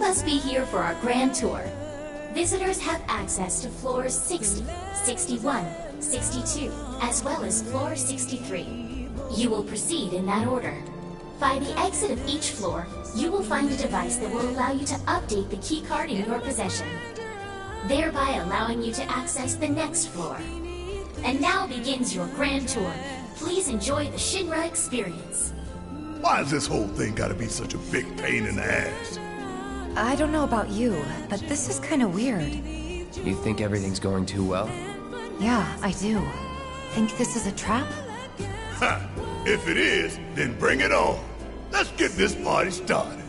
must be here for our grand tour. Visitors have access to floors 60, 61, 62, as well as floor 63. You will proceed in that order. By the exit of each floor, you will find a device that will allow you to update the keycard in your possession, thereby allowing you to access the next floor. And now begins your grand tour. Please enjoy the Shinra experience. Why has this whole thing gotta be such a big pain in the ass? I don't know about you, but this is kinda weird. You think everything's going too well? Yeah, I do. Think this is a trap? Ha! If it is, then bring it on. Let's get this party started.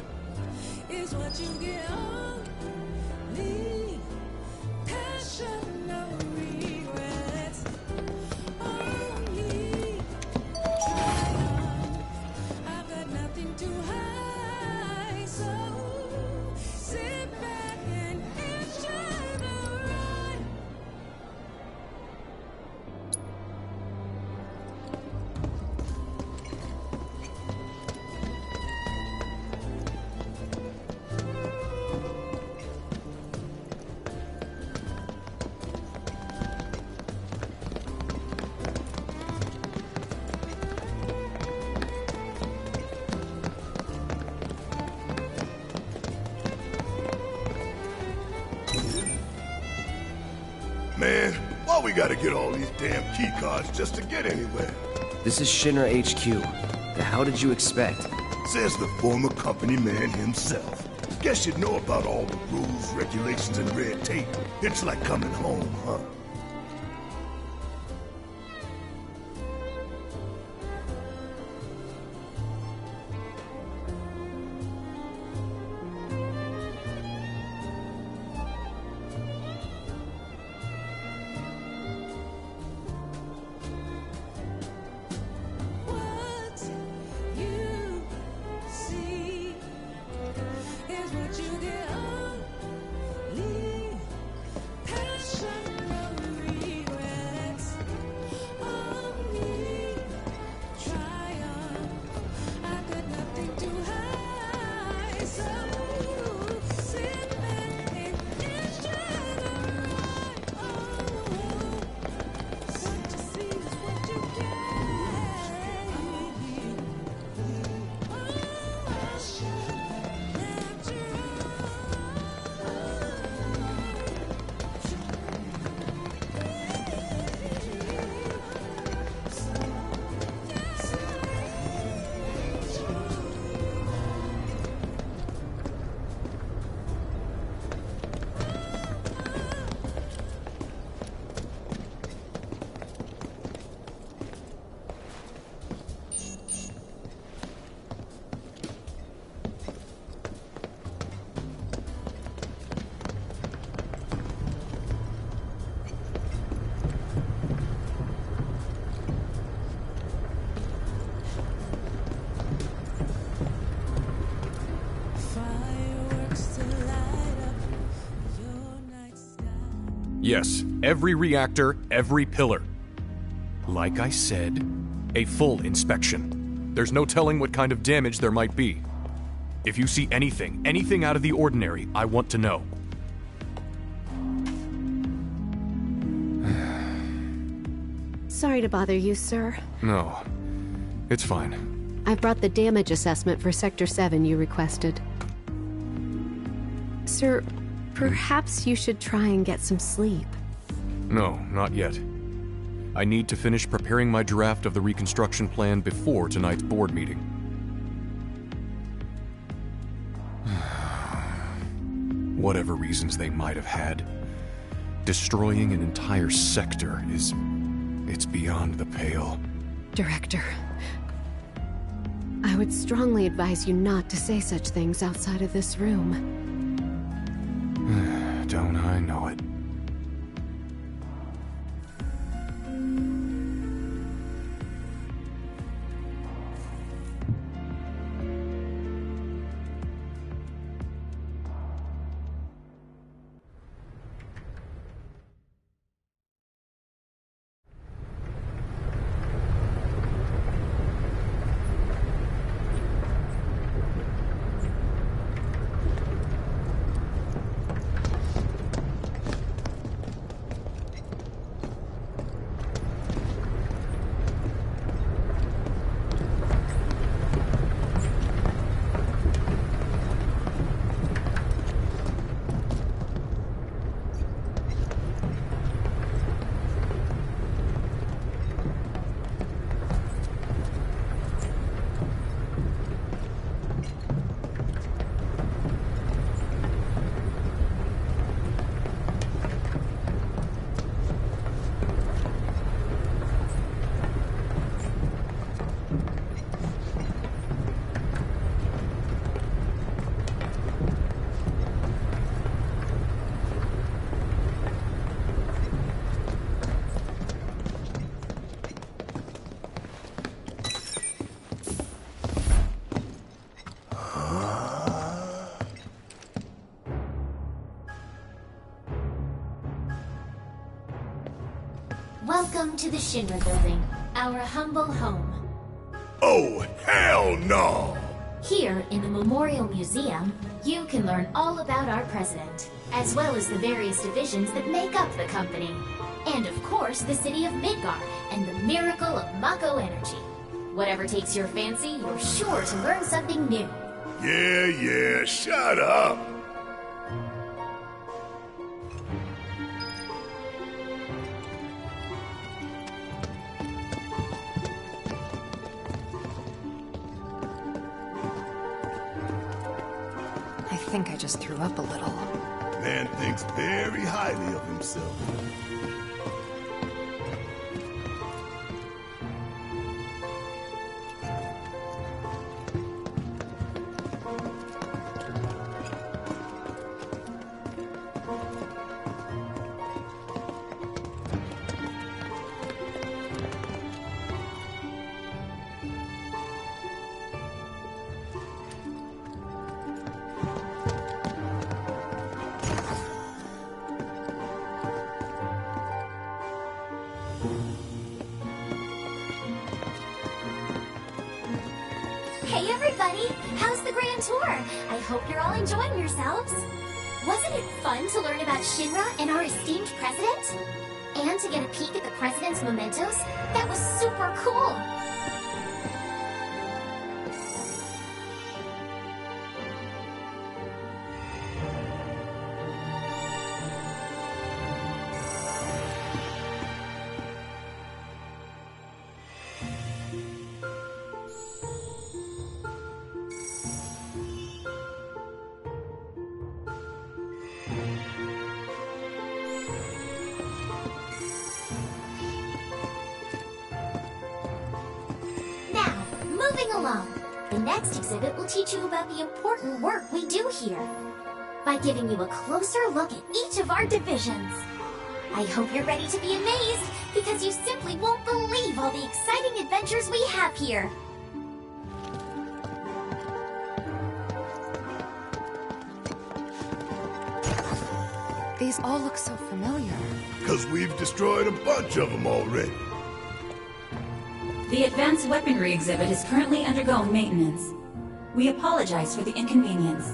Man, why we gotta get all these damn keycards just to get anywhere? This is Shinra HQ. The hell did you expect? Says the former company man himself. Guess you'd know about all the rules, regulations, and red tape. It's like coming home, huh? Yes, every reactor, every pillar. Like I said, a full inspection. There's no telling what kind of damage there might be. If you see anything out of the ordinary, I want to know. Sorry to bother you, sir. No, it's fine. I've brought the damage assessment for Sector 7 you requested. Sir, perhaps you should try and get some sleep. No, not yet. I need to finish preparing my draft of the reconstruction plan before tonight's board meeting. Whatever reasons they might have had, destroying an entire sector it's beyond the pale. Director, I would strongly advise you not to say such things outside of this room. Don't I know it? Welcome to the Shinra Building, our humble home. Oh, hell no! Here, in the Memorial Museum, you can learn all about our president, as well as the various divisions that make up the company. And of course, the city of Midgar, and the miracle of Mako energy. Whatever takes your fancy, you're sure to learn something new. Yeah, shut up! I think I just threw up a little. Man thinks very highly of himself. Hey everybody! How's the grand tour? I hope you're all enjoying yourselves. Wasn't it fun to learn about Shinra and our esteemed president? And to get a peek at the president's mementos? That was super cool! Now, moving along. The next exhibit will teach you about the important work we do here, by giving you a closer look at each of our divisions. I hope you're ready to be amazed, because you simply won't believe all the exciting adventures we have here. These all look so familiar. 'Cause we've destroyed a bunch of them already. The Advanced Weaponry exhibit is currently undergoing maintenance. We apologize for the inconvenience.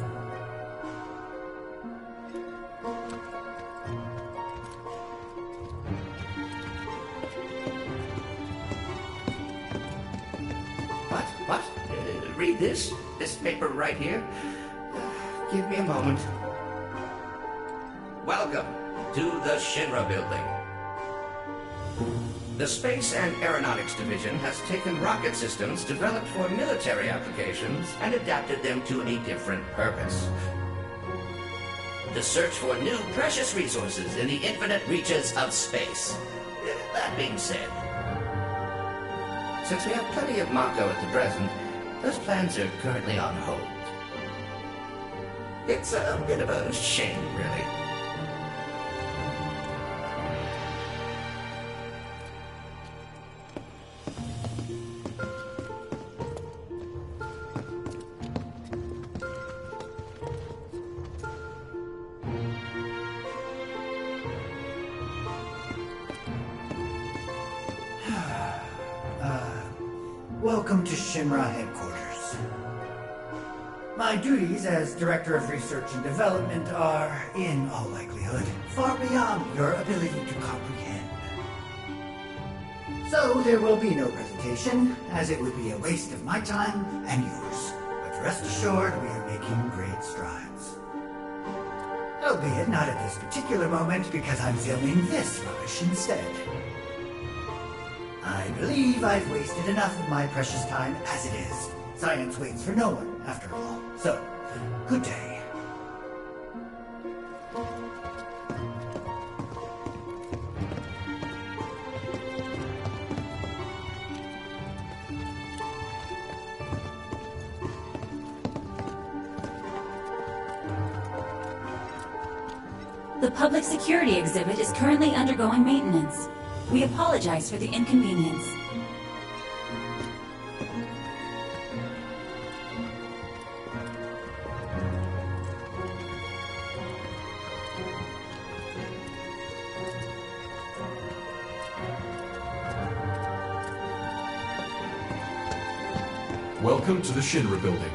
What? Read this? This paper right here? Give me a moment. Welcome to the Shinra Building. The Space and Aeronautics Division has taken rocket systems developed for military applications and adapted them to a different purpose. The search for new precious resources in the infinite reaches of space. That being said, since we have plenty of Mako at the present, those plans are currently on hold. It's a bit of a shame, really. Welcome to Shinra headquarters. My duties as Director of Research and Development are, in all likelihood, far beyond your ability to comprehend. So there will be no presentation, as it would be a waste of my time and yours. But rest assured, we are making great strides. Albeit not at this particular moment, because I'm filming this rubbish instead. I believe I've wasted enough of my precious time as it is. Science waits for no one, after all. So, good day. The Public Security exhibit is currently undergoing maintenance. We apologize for the inconvenience. Welcome to the Shinra building.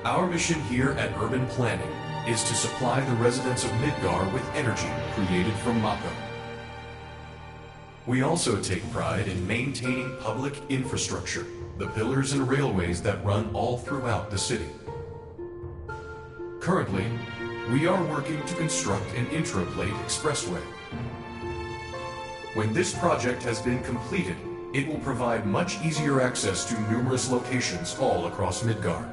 Our mission here at Urban Planning is to supply the residents of Midgar with energy created from Mako. We also take pride in maintaining public infrastructure, the pillars and railways that run all throughout the city. Currently, we are working to construct an intraplate expressway. When this project has been completed, it will provide much easier access to numerous locations all across Midgar.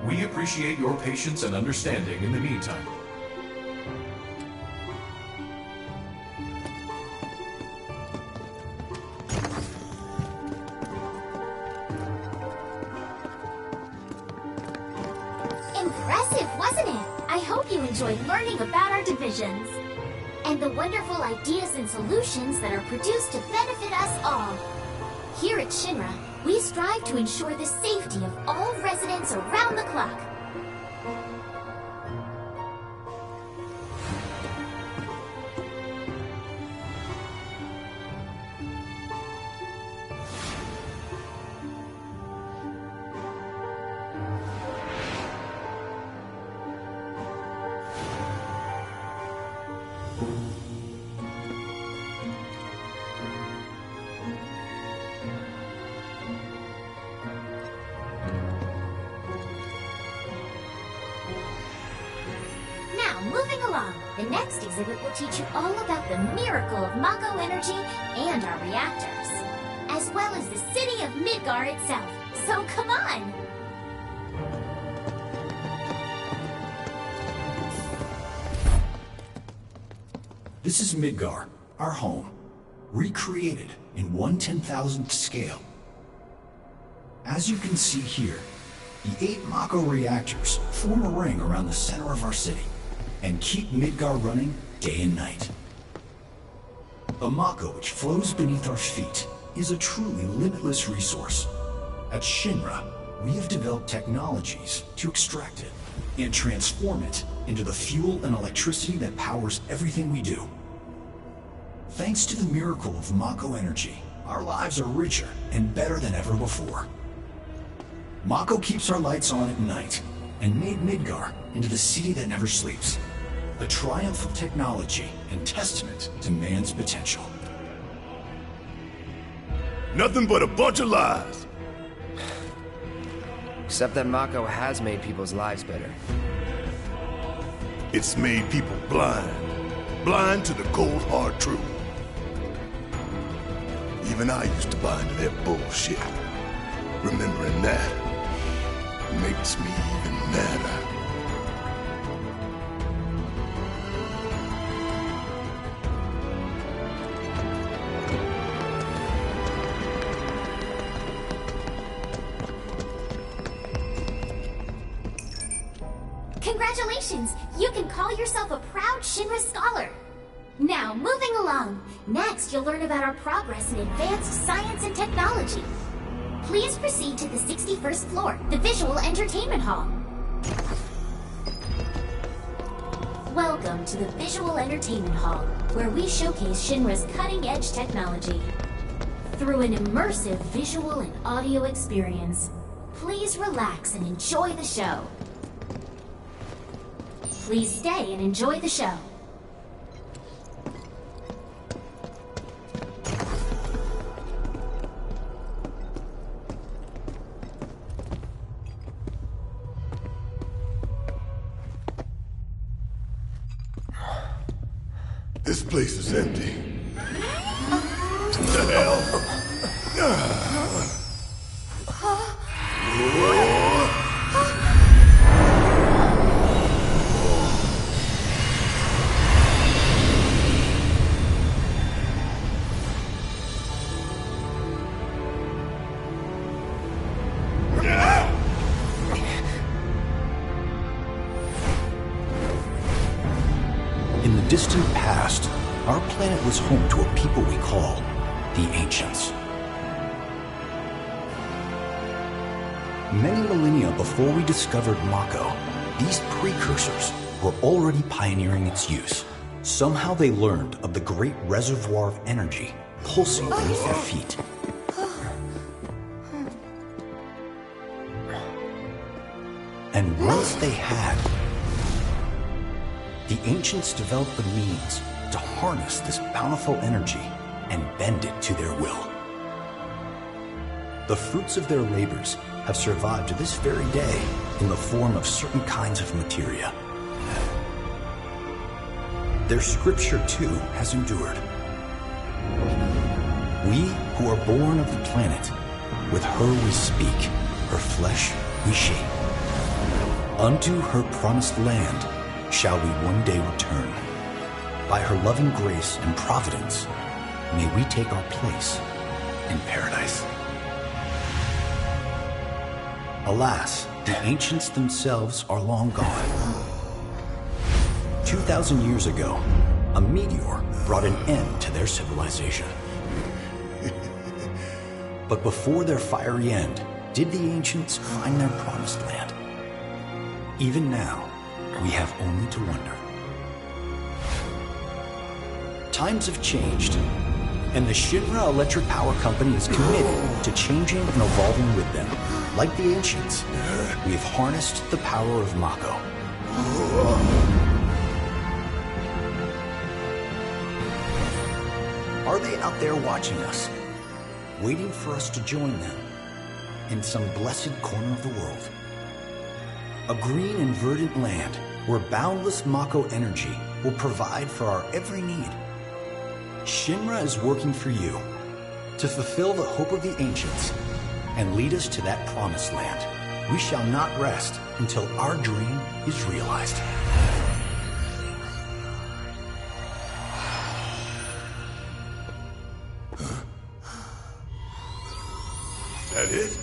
We appreciate your patience and understanding in the meantime. Impressive, wasn't it? I hope you enjoyed learning about our divisions and the wonderful ideas and solutions that are produced to benefit us all. Here at Shinra, we strive to ensure the safety of all residents around the clock. Moving along, the next exhibit will teach you all about the miracle of Mako energy and our reactors, as well as the city of Midgar itself. So come on! This is Midgar, our home, recreated in 1/10,000th scale. As you can see here, the 8 Mako reactors form a ring around the center of our city and keep Midgar running day and night. The Mako which flows beneath our feet is a truly limitless resource. At Shinra, we have developed technologies to extract it and transform it into the fuel and electricity that powers everything we do. Thanks to the miracle of Mako energy, our lives are richer and better than ever before. Mako keeps our lights on at night and made Midgar into the city that never sleeps. A triumph of technology and testament to man's potential. Nothing but a bunch of lies. Except that Mako has made people's lives better. It's made people blind. Blind to the cold, hard truth. Even I used to buy into that bullshit. Remembering that makes me even madder. Congratulations! You can call yourself a proud Shinra scholar! Now, moving along. Next, you'll learn about our progress in advanced science and technology. Please proceed to the 61st floor, the Visual Entertainment Hall. Welcome to the Visual Entertainment Hall, where we showcase Shinra's cutting-edge technology. Through an immersive visual and audio experience, please relax and enjoy the show. Please stay and enjoy the show. This place is empty. What the hell? In the distant past, our planet was home to a people we call the Ancients. Many millennia before we discovered Mako, these precursors were already pioneering its use. Somehow they learned of the great reservoir of energy pulsing beneath their feet. And once they had, the ancients developed the means to harness this bountiful energy and bend it to their will. The fruits of their labors have survived to this very day in the form of certain kinds of materia. Their scripture, too, has endured. We who are born of the planet, with her we speak, her flesh we shape. Unto her promised land shall we one day return. By her loving grace and providence, may we take our place in paradise. Alas, the ancients themselves are long gone. 2,000 years ago, a meteor brought an end to their civilization. But before their fiery end, did the ancients find their promised land? Even now, we have only to wonder. Times have changed, and the Shinra Electric Power Company is committed to changing and evolving with them. Like the ancients, we have harnessed the power of Mako. Are they out there watching us, waiting for us to join them in some blessed corner of the world? A green and verdant land where boundless Mako energy will provide for our every need. Shinra is working for you to fulfill the hope of the ancients and lead us to that promised land. We shall not rest until our dream is realized. That it?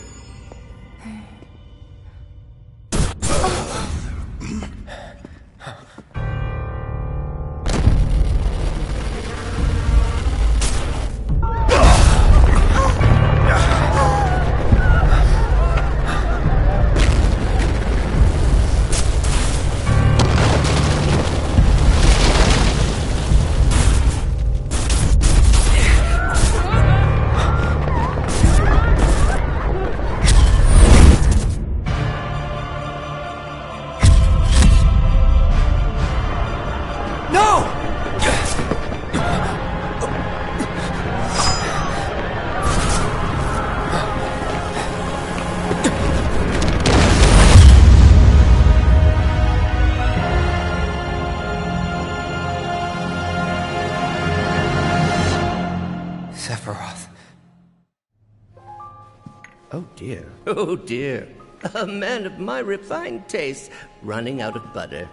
Oh dear, a man of my refined taste running out of butter.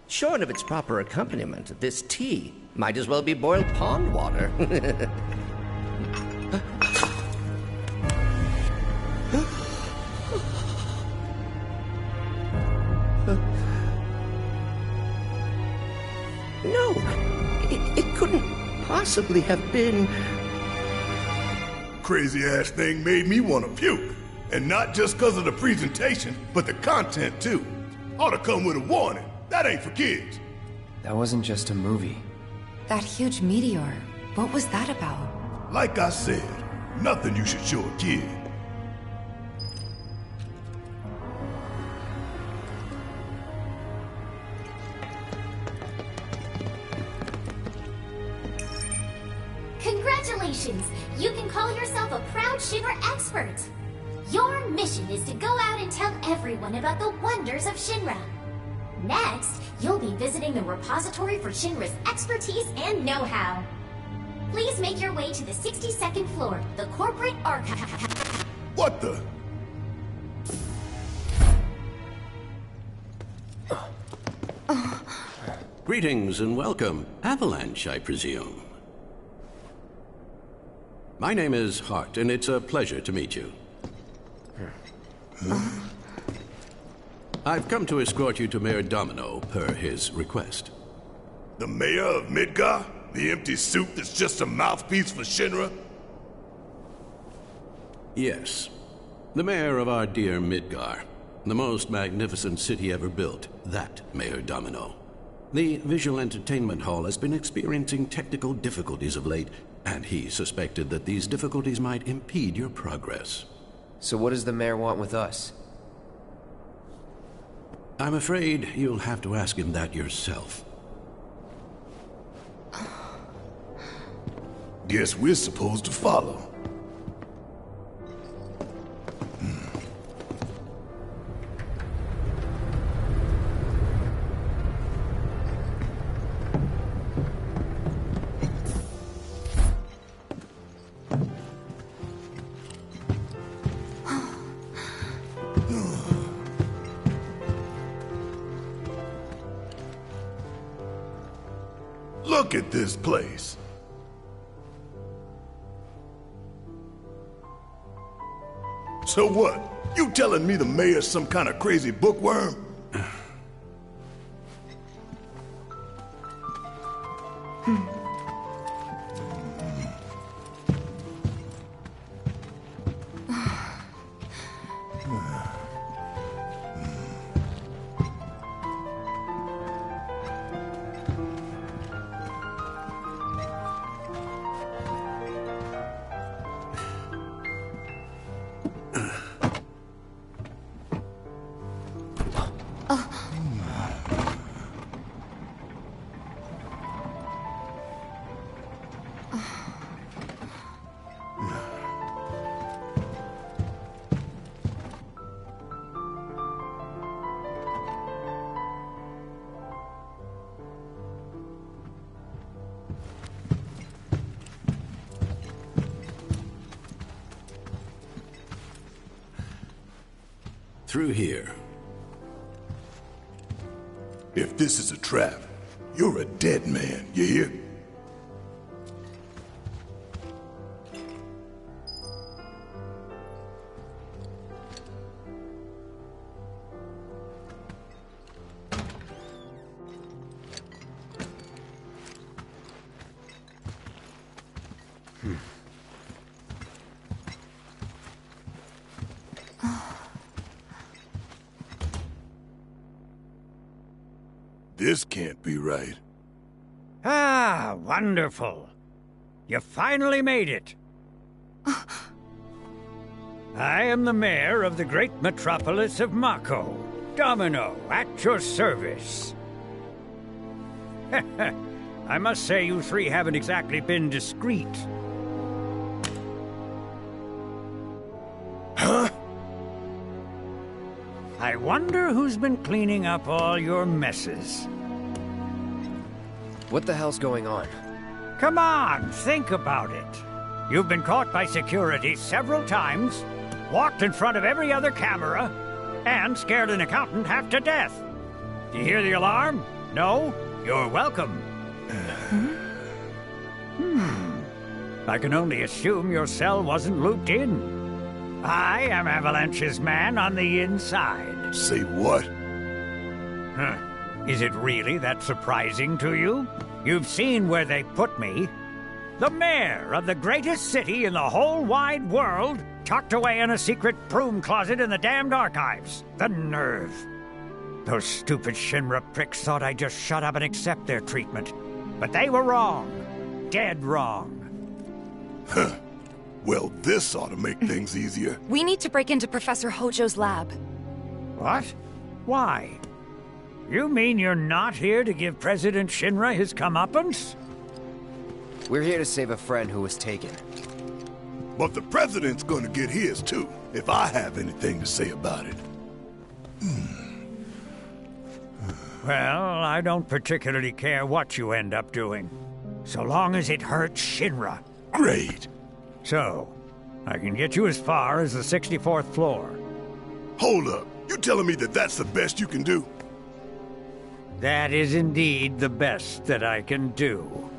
Shorn of its proper accompaniment, this tea might as well be boiled pond water. No, it couldn't possibly have been... Crazy-ass thing made me want to puke. And not just because of the presentation, but the content, too. Ought to come with a warning. That ain't for kids. That wasn't just a movie. That huge meteor, what was that about? Like I said, nothing you should show a kid. Congratulations! You can call yourself a proud Shinra expert! Your mission is to go out and tell everyone about the wonders of Shinra. Next, you'll be visiting the repository for Shinra's expertise and know-how. Please make your way to the 62nd floor, the corporate archive. What the? Greetings and welcome. Avalanche, I presume. My name is Hart, and it's a pleasure to meet you. I've come to escort you to Mayor Domino, per his request. The mayor of Midgar? The empty suit that's just a mouthpiece for Shinra? Yes. The mayor of our dear Midgar. The most magnificent city ever built. That Mayor Domino. The visual entertainment hall has been experiencing technical difficulties of late, and he suspected that these difficulties might impede your progress. So what does the mayor want with us? I'm afraid you'll have to ask him that yourself. Guess we're supposed to follow. Look at this place. So what? You telling me the mayor's some kind of crazy bookworm? Through here. If this is a trap, you're a dead man, you hear? This can't be right. Ah, wonderful. You finally made it. I am the mayor of the great metropolis of Mako. Domino, at your service. I must say you three haven't exactly been discreet. Huh? I wonder who's been cleaning up all your messes. What the hell's going on? Come on, think about it. You've been caught by security several times, walked in front of every other camera, and scared an accountant half to death. Do you hear the alarm? No? You're welcome. I can only assume your cell wasn't looped in. I am Avalanche's man on the inside. Say what? Huh. Is it really that surprising to you? You've seen where they put me. The mayor of the greatest city in the whole wide world, tucked away in a secret broom closet in the damned archives. The nerve. Those stupid Shinra pricks thought I'd just shut up and accept their treatment. But they were wrong. Dead wrong. Huh. Well, this ought to make things easier. We need to break into Professor Hojo's lab. What? Why? You mean you're not here to give President Shinra his comeuppance? We're here to save a friend who was taken. But the president's gonna get his too, if I have anything to say about it. Well, I don't particularly care what you end up doing, so long as it hurts Shinra. Great. So, I can get you as far as the 64th floor. Hold up. You telling me that that's the best you can do? That is indeed the best that I can do.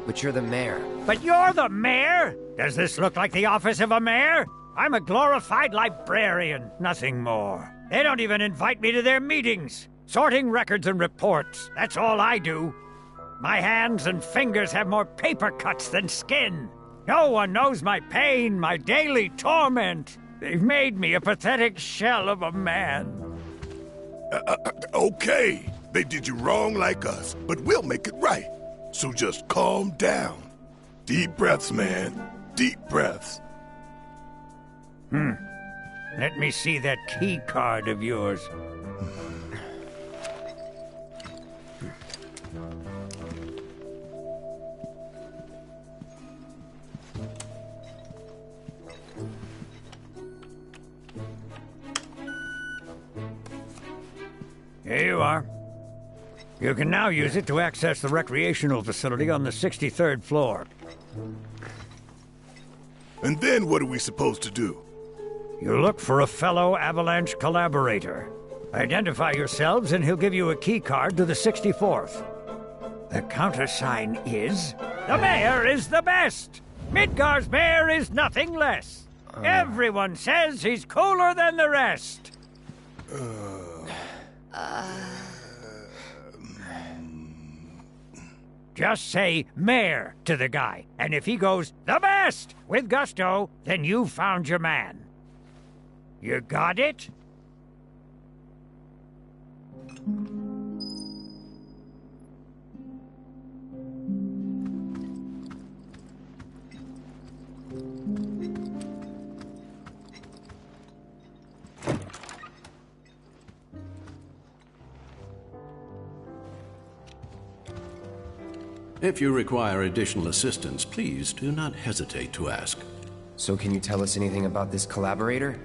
But you're the mayor. But you're the mayor? Does this look like the office of a mayor? I'm a glorified librarian, nothing more. They don't even invite me to their meetings. Sorting records and reports, that's all I do. My hands and fingers have more paper cuts than skin. No one knows my pain, my daily torment. They've made me a pathetic shell of a man. Okay, they did you wrong like us, but we'll make it right. So just calm down. Deep breaths, man. Deep breaths. Let me see that key card of yours. Here you are. You can now use it to access the recreational facility on the 63rd floor. And then what are we supposed to do? You look for a fellow Avalanche collaborator. Identify yourselves and he'll give you a key card to the 64th. The countersign is... The mayor is the best! Midgar's mayor is nothing less. Everyone says he's cooler than the rest. Just say mayor to the guy, and if he goes, the best, with gusto, then you found your man. You got it? If you require additional assistance, please do not hesitate to ask. So can you tell us anything about this collaborator?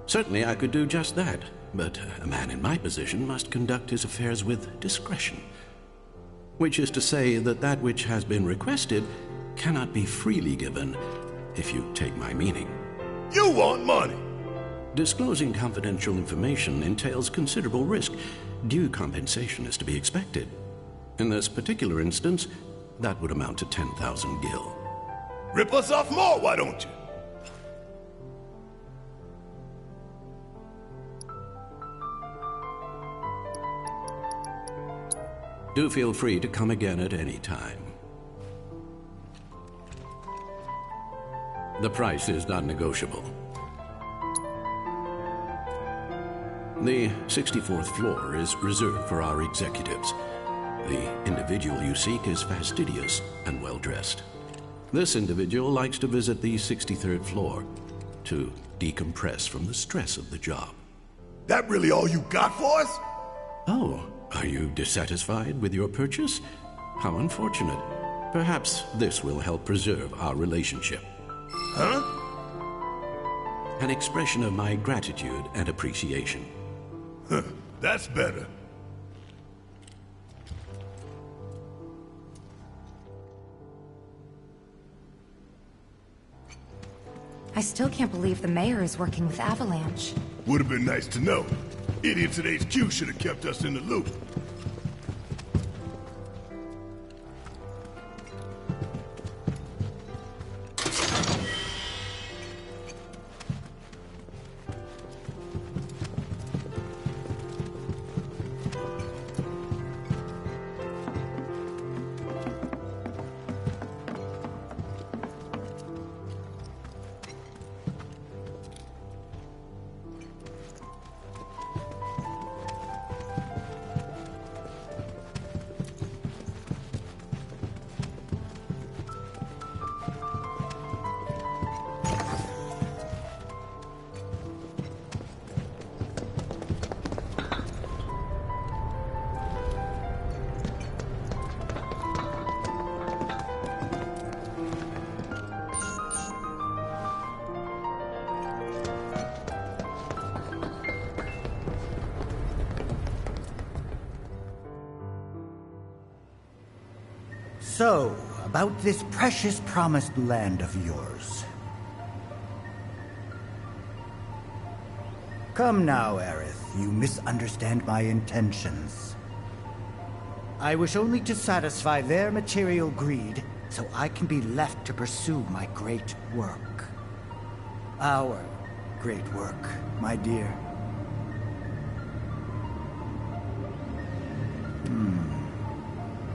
Certainly I could do just that, but a man in my position must conduct his affairs with discretion. Which is to say that that which has been requested cannot be freely given, if you take my meaning. You want money! Disclosing confidential information entails considerable risk. Due compensation is to be expected. In this particular instance, that would amount to 10,000 gil. Rip us off more, why don't you? Do feel free to come again at any time. The price is non-negotiable. The 64th floor is reserved for our executives. The individual you seek is fastidious and well-dressed. This individual likes to visit the 63rd floor to decompress from the stress of the job. That really all you got for us? Oh, are you dissatisfied with your purchase? How unfortunate. Perhaps this will help preserve our relationship. Huh? An expression of my gratitude and appreciation. Huh, that's better. I still can't believe the mayor is working with Avalanche. Would have been nice to know. Idiots at HQ should have kept us in the loop. So, about this precious promised land of yours. Come now, Aerith, you misunderstand my intentions. I wish only to satisfy their material greed, so I can be left to pursue my great work. Our great work, my dear.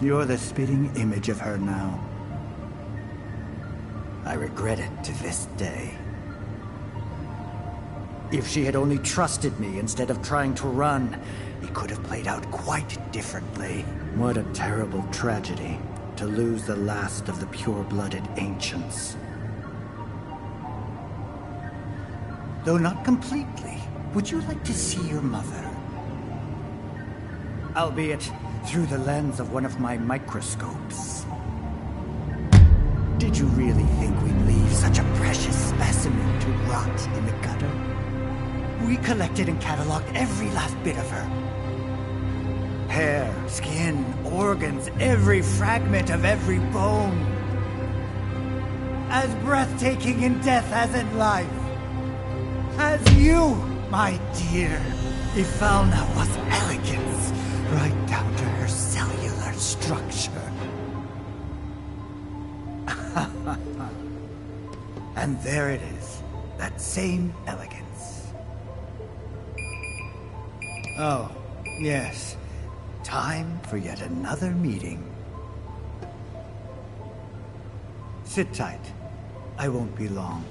You're the spitting image of her now. I regret it to this day. If she had only trusted me instead of trying to run, it could have played out quite differently. What a terrible tragedy, to lose the last of the pure-blooded ancients. though not completely. Would you like to see your mother? Albeit through the lens of one of my microscopes. Did you really think we'd leave such a precious specimen to rot in the gutter? We collected and cataloged every last bit of her. Hair, skin, organs, every fragment of every bone. As breathtaking in death as in life. As you, my dear. We found out was elegance, right down to her cellular structure. And there it is, that same elegance. Oh, yes. Time for yet another meeting. Sit tight. I won't be long.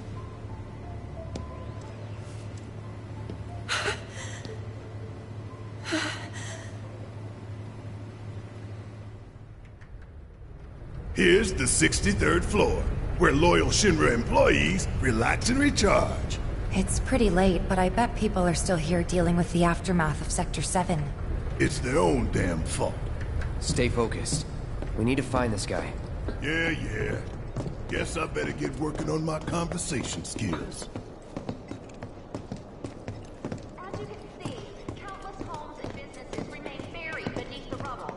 Here's the 63rd floor, where loyal Shinra employees relax and recharge. It's pretty late, but I bet people are still here dealing with the aftermath of Sector 7. It's their own damn fault. Stay focused. We need to find this guy. Yeah. Guess I better get working on my conversation skills. As you can see, countless homes and businesses remain buried beneath the rubble.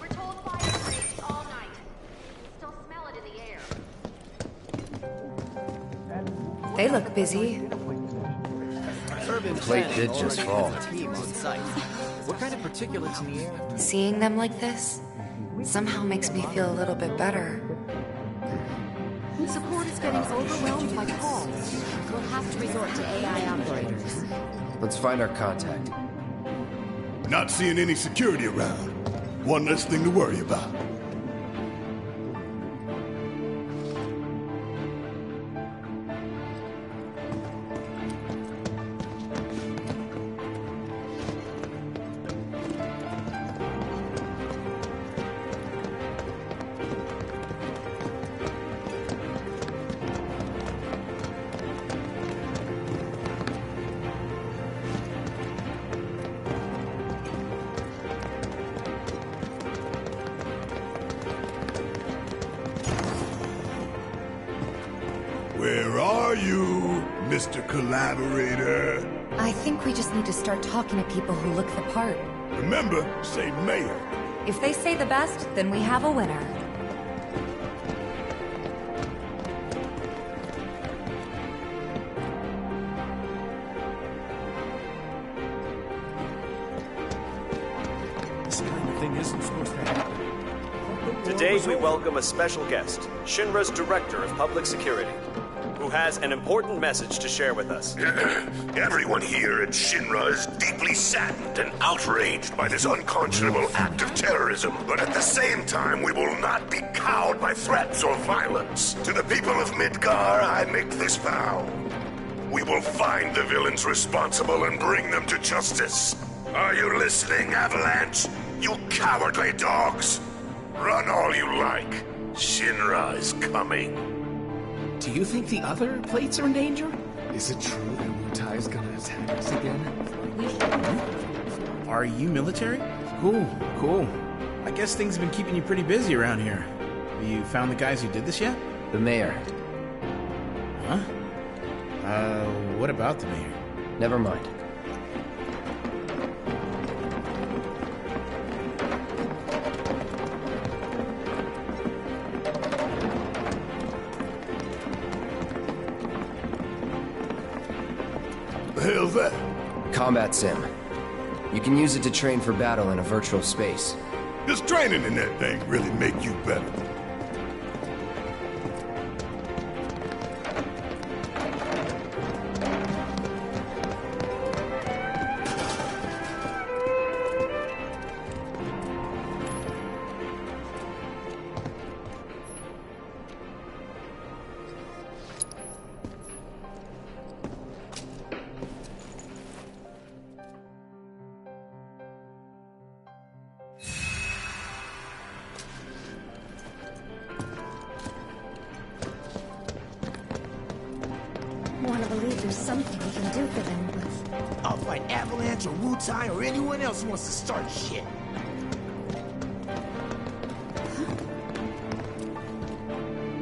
We're told fire raged all night. Still smell it in the air. They look busy. Plate did just fall. What kind of particulates in the air? Seeing them like this somehow makes me feel a little bit better. Support is getting overwhelmed by calls. We'll have to resort to AI operators. Let's find our contact. Not seeing any security around. One less thing to worry about. Where are you, Mr. Collaborator? I think we just need to start talking to people who look the part. Remember, say mayor. If they say the best, then we have a winner. This kind of thing isn't supposed to happen. Today we welcome a special guest, Shinra's Director of Public Security, who has an important message to share with us. Everyone here at Shinra is deeply saddened and outraged by this unconscionable act of terrorism. But at the same time, we will not be cowed by threats or violence. To the people of Midgar, I make this vow. We will find the villains responsible and bring them to justice. Are you listening, Avalanche? You cowardly dogs! Run all you like. Shinra is coming. Do you think the other plates are in danger? Is it true that Wutai's gonna attack us again? Are you military? Cool. I guess things have been keeping you pretty busy around here. Have you found the guys who did this yet? The mayor. Huh? What about the mayor? Never mind. The hell's that? Combat sim. You can use it to train for battle in a virtual space. Does training in that thing really make you better? something we can do for them, but... I'll fight Avalanche or Wu-Tai or anyone else who wants to start shit.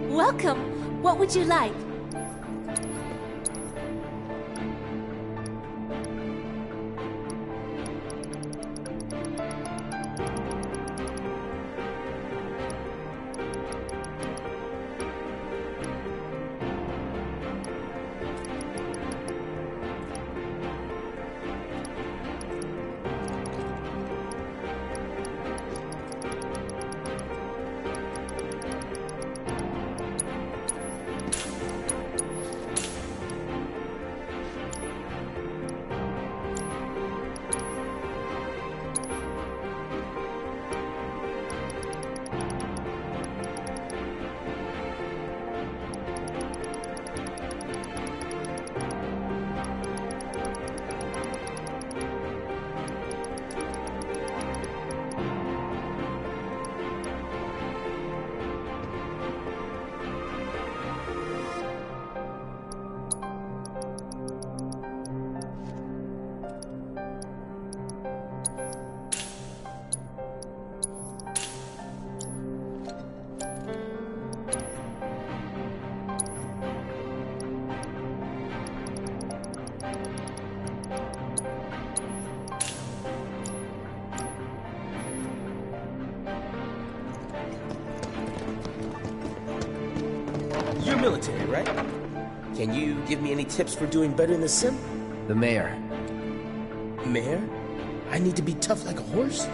Welcome. What would you like? You're military, right? Can you give me any tips for doing better in the sim? The mayor. Mayor? I need to be tough like a horse?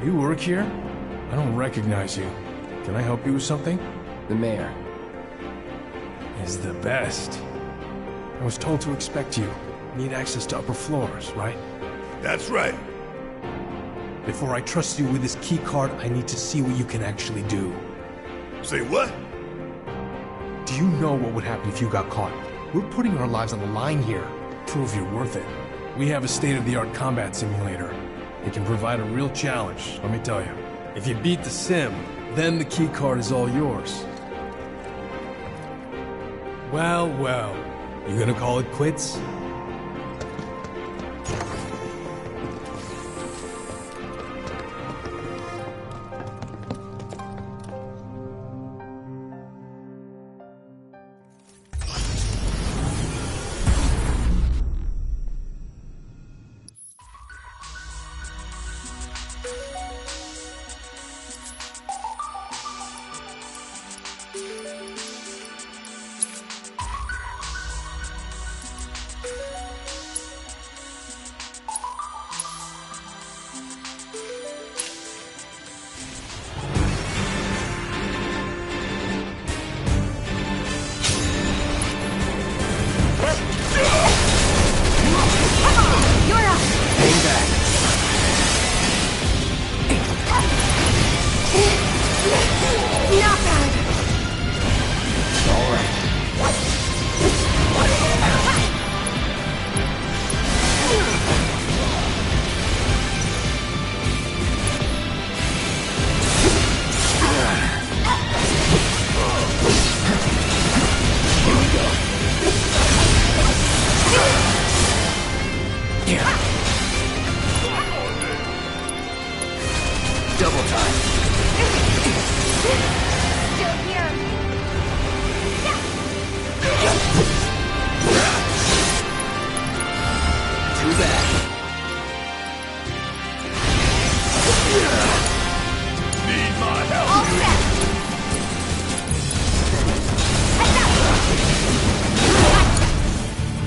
You work here? I don't recognize you. Can I help you with something? The mayor. Is the best. I was told to expect you. Need access to upper floors, right? That's right. Before I trust you with this key card, I need to see what you can actually do. Say what? Do you know what would happen if you got caught? We're putting our lives on the line here. Prove you're worth it. We have a state-of-the-art combat simulator. It can provide a real challenge, let me tell you. If you beat the sim, then the key card is all yours. Well, well. You gonna call it quits?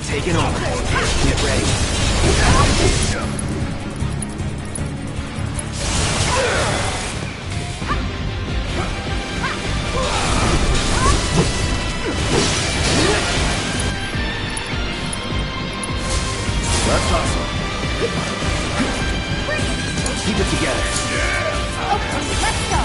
Taking over. Get ready. Let's hustle. Keep it together. Okay, let's go.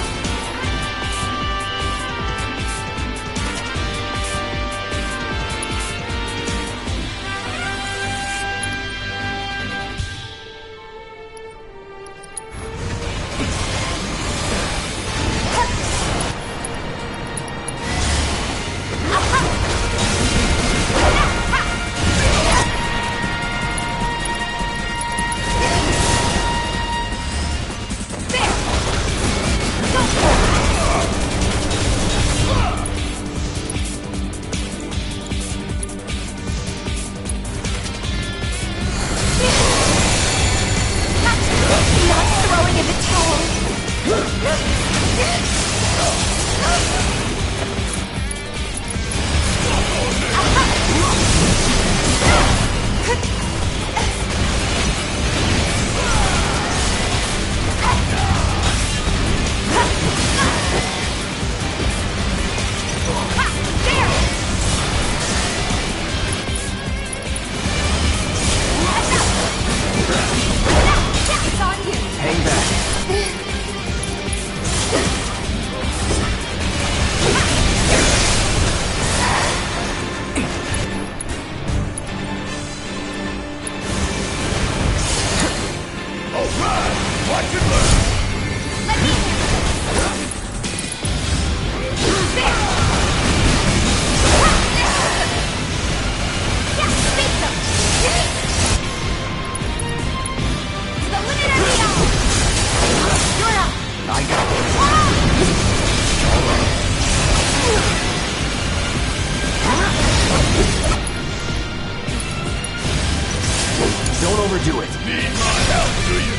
overdo it. Need my help, do you?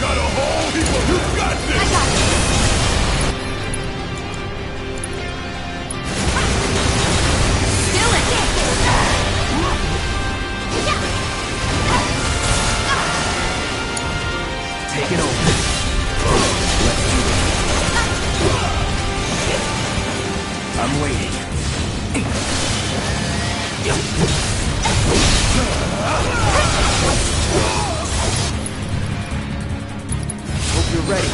Got a whole heap of... You got this! I got it! Take it over. Let's do it. I'm waiting. Hope you're ready.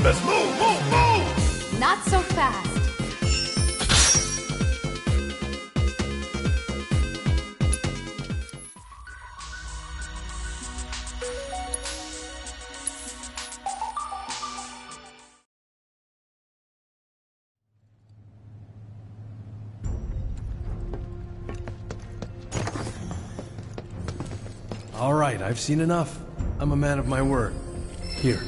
Let's move! Not so fast. All right, I've seen enough. I'm a man of my word. Here,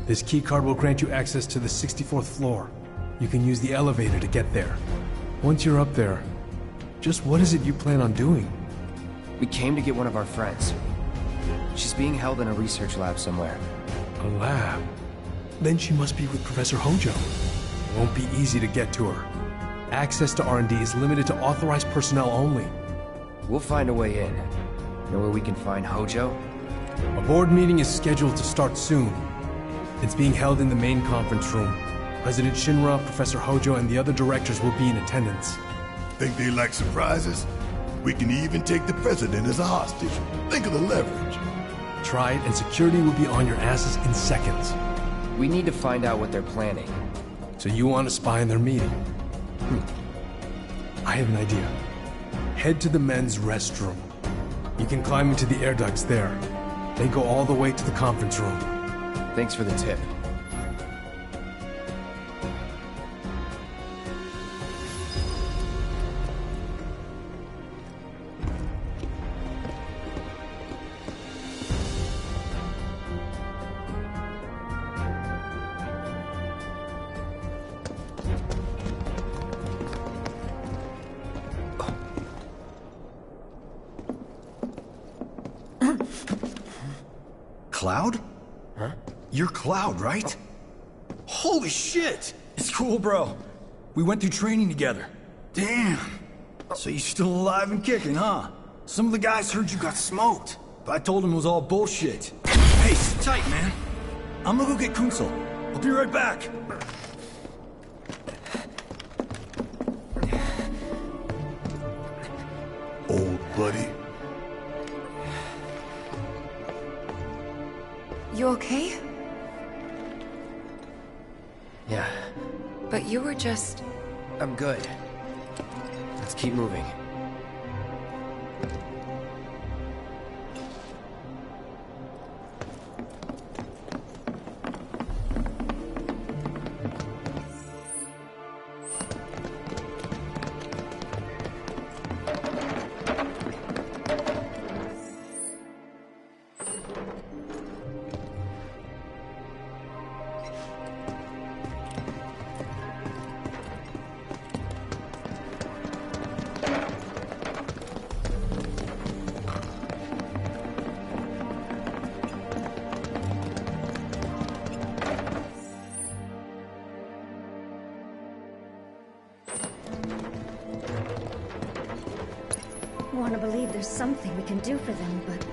this keycard will grant you access to the 64th floor. You can use the elevator to get there. Once you're up there, just what is it you plan on doing? We came to get one of our friends. She's being held in a research lab somewhere. A lab? Then she must be with Professor Hojo. It won't be easy to get to her. Access to R&D is limited to authorized personnel only. We'll find a way in. Know where we can find Hojo? A board meeting is scheduled to start soon. It's being held in the main conference room. President Shinra, Professor Hojo, and the other directors will be in attendance. Think they like surprises? We can even take the president as a hostage. Think of the leverage. Try it, and security will be on your asses in seconds. We need to find out what they're planning. So you want to spy on their meeting? I have an idea. Head to the men's restroom. You can climb into the air ducts there. They go all the way to the conference room. Thanks for the tip. Cloud? Huh? You're Cloud, right? Holy shit! It's cool, bro. We went through training together. Damn. So you're still alive and kicking, huh? Some of the guys heard you got smoked, but I told them it was all bullshit. Hey, sit tight, man. I'm gonna go get Kunsel. I'll be right back. Old buddy. You okay? Yeah. But you were just... I'm good. Let's keep moving. I want to believe there's something we can do for them, but...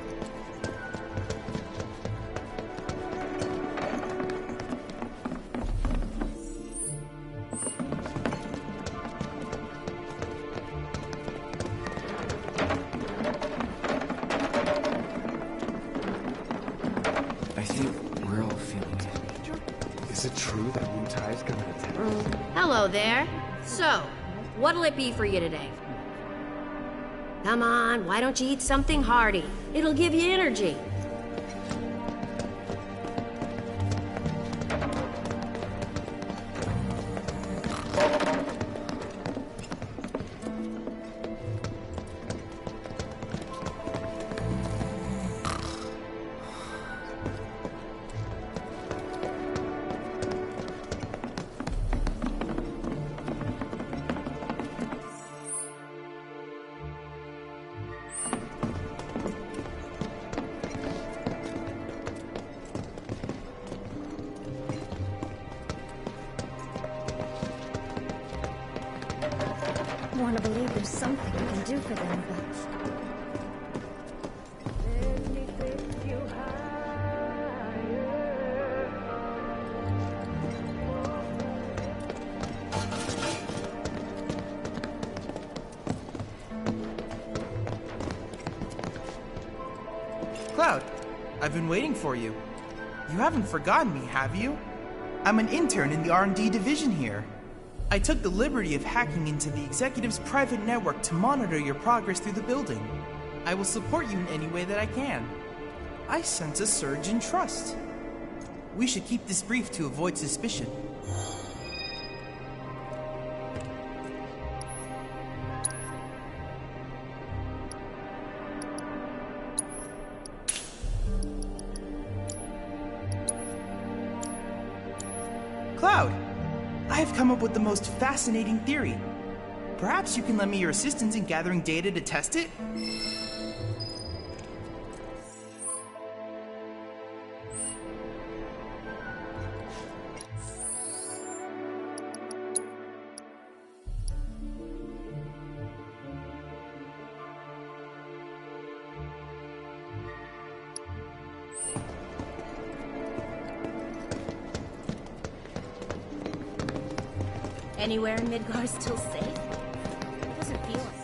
I think we're all feeling it. Is it true that Wu Tai's gonna attack? Hello there. So, what'll it be for you today? Come on, why don't you eat something hearty? It'll give you energy. there's something we can do for them, but... Cloud, I've been waiting for you. You haven't forgotten me, have you? I'm an intern in the R&D division here. I took the liberty of hacking into the executive's private network to monitor your progress through the building. I will support you in any way that I can. I sense a surge in trust. We should keep this brief to avoid suspicion. Cloud, I have come up with the most fascinating theory. Perhaps you can lend me your assistance in gathering data to test it? Anywhere in Midgar still safe? It doesn't feel like...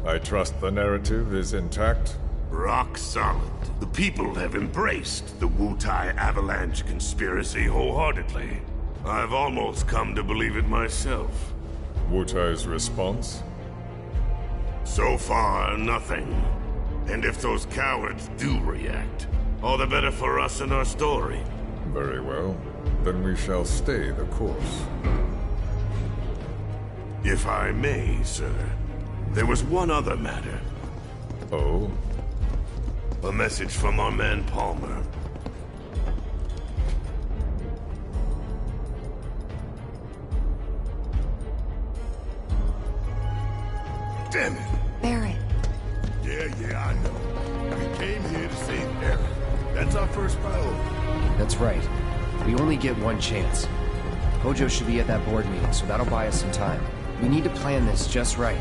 I trust the narrative is intact? Rock solid. The people have embraced the Wutai Avalanche conspiracy wholeheartedly. I've almost come to believe it myself. Wutai's response? So far, nothing. And if those cowards do react, all the better for us and our story. Very well. Then we shall stay the course. If I may, sir. There was one other matter. Oh? A message from our man Palmer. Damn it! Barrett. Yeah, I know. We came here to save Eric. That's our first priority. That's right. We only get one chance. Hojo should be at that board meeting, so that'll buy us some time. We need to plan this just right.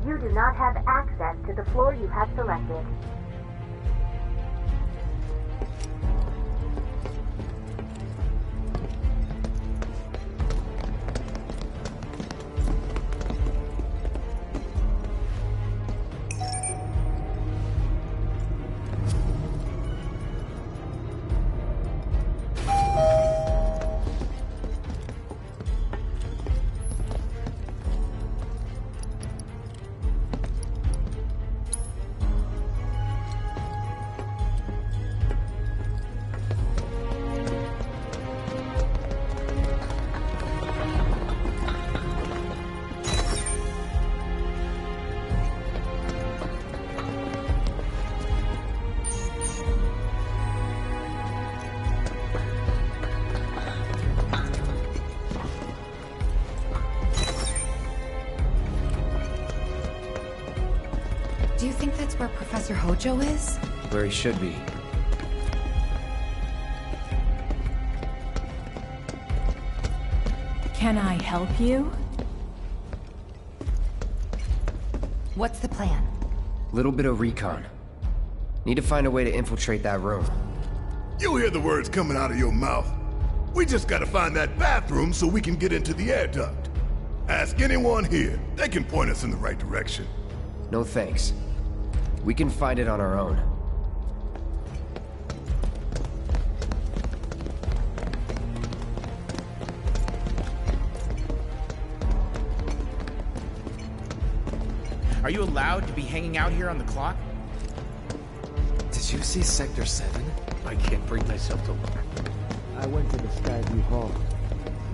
You do not have access to the floor you have selected. it's where Professor Hojo is? Where he should be. Can I help you? What's the plan? Little bit of recon. Need to find a way to infiltrate that room. You hear the words coming out of your mouth. We just gotta find that bathroom so we can get into the air duct. Ask anyone here. They can point us in the right direction. No thanks. We can find it on our own. Are you allowed to be hanging out here on the clock? Did you see Sector 7? I can't bring myself to look. I went to the Skyview Hall.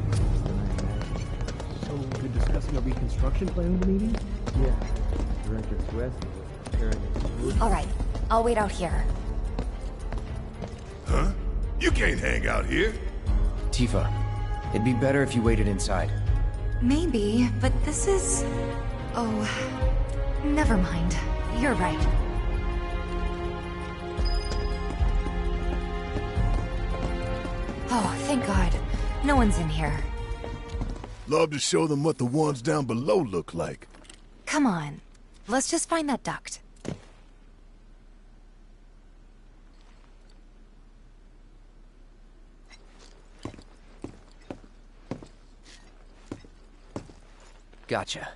Worse than I imagined. So you're discussing a reconstruction plan in the meeting? Yeah. Director Tuesti was preparing a All right, I'll wait out here. Huh? You can't hang out here. Tifa, it'd be better if you waited inside. Maybe, but this is... Oh, never mind. You're right. Oh, thank God. No one's in here. Love to show them what the ones down below look like. Come on. Let's just find that duct. Gotcha.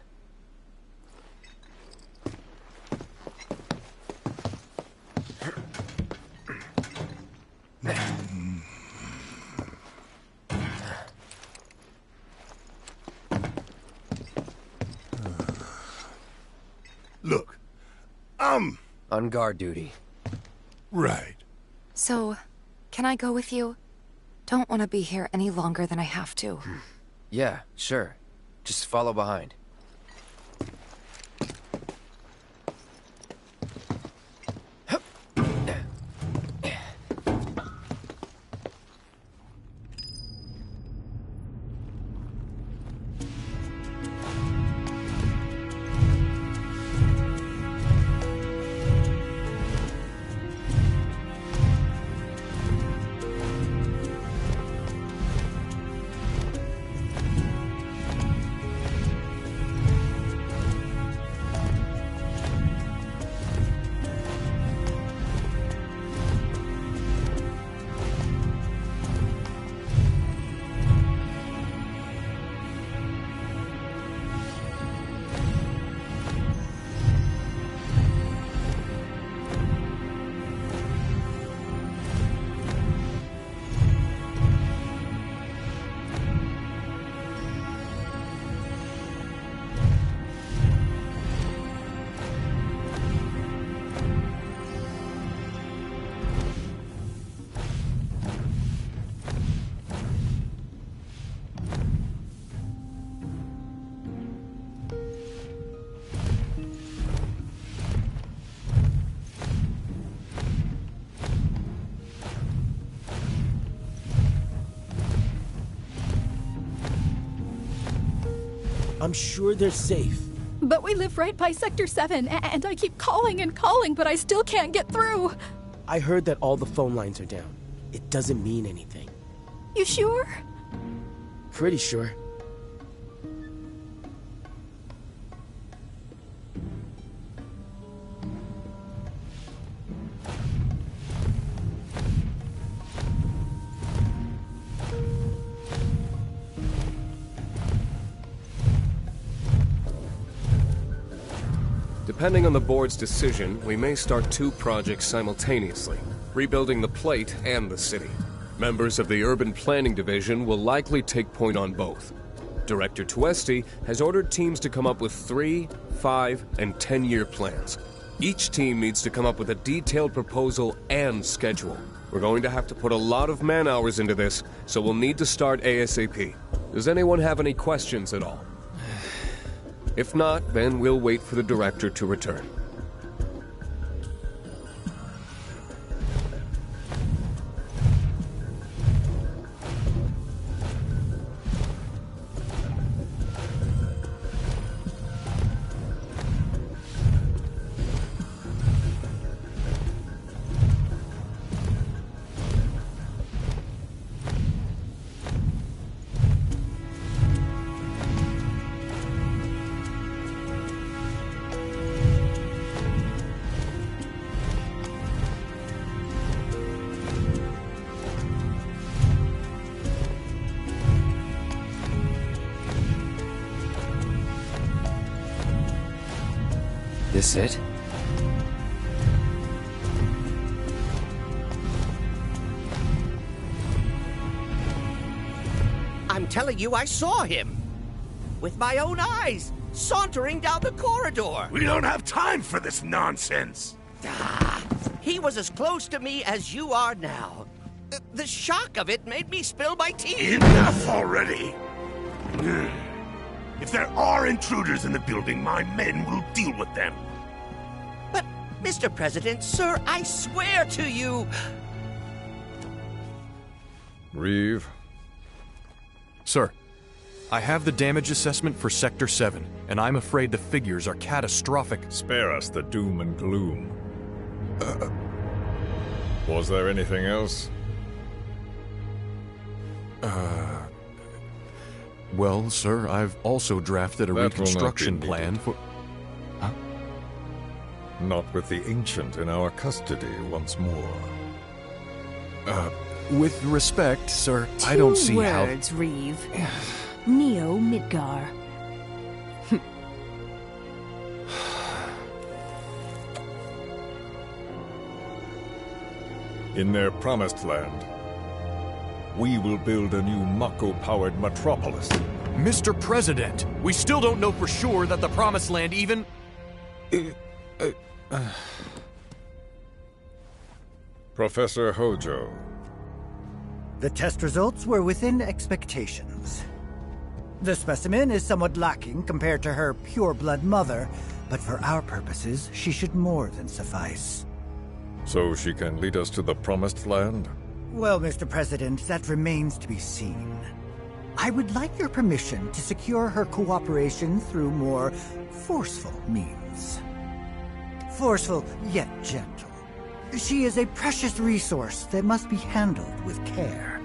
Look, I'm... on guard duty. Right. So, can I go with you? Don't want to be here any longer than I have to. Yeah, sure. Just follow behind. I'm sure they're safe. But we live right by Sector 7, and I keep calling and calling, but I still can't get through. I heard that all the phone lines are down. It doesn't mean anything. You sure? Pretty sure. Depending on the board's decision, we may start 2 projects simultaneously, rebuilding the plate and the city. Members of the Urban Planning Division will likely take point on both. Director Tuesti has ordered teams to come up with 3, 5, and 10-year plans. Each team needs to come up with a detailed proposal and schedule. We're going to have to put a lot of man-hours into this, so we'll need to start ASAP. Does anyone have any questions at all? If not, then we'll wait for the director to return. this it? I'm telling you, I saw him. With my own eyes, sauntering down the corridor. We don't have time for this nonsense. He was as close to me as you are now. The shock of it made me spill my tea. Enough already! If there are intruders in the building, my men will deal with them. But, Mr. President, sir, I swear to you... Reeve? Sir, I have the damage assessment for Sector 7, and I'm afraid the figures are catastrophic. Spare us the doom and gloom. Was there anything else? Well, sir, I've also drafted a reconstruction plan for... Huh? Not with the Ancient in our custody once more. With respect, sir, I don't see how... 2 words, Reeve. Neo Midgar. In their promised land, we will build a new Mako-powered metropolis. Mr. President, we still don't know for sure that the Promised Land even... Professor Hojo. The test results were within expectations. The specimen is somewhat lacking compared to her pure-blood mother, but for our purposes, she should more than suffice. So she can lead us to the Promised Land? Well, Mr. President, that remains to be seen. I would like your permission to secure her cooperation through more forceful means. Forceful, yet gentle. She is a precious resource that must be handled with care.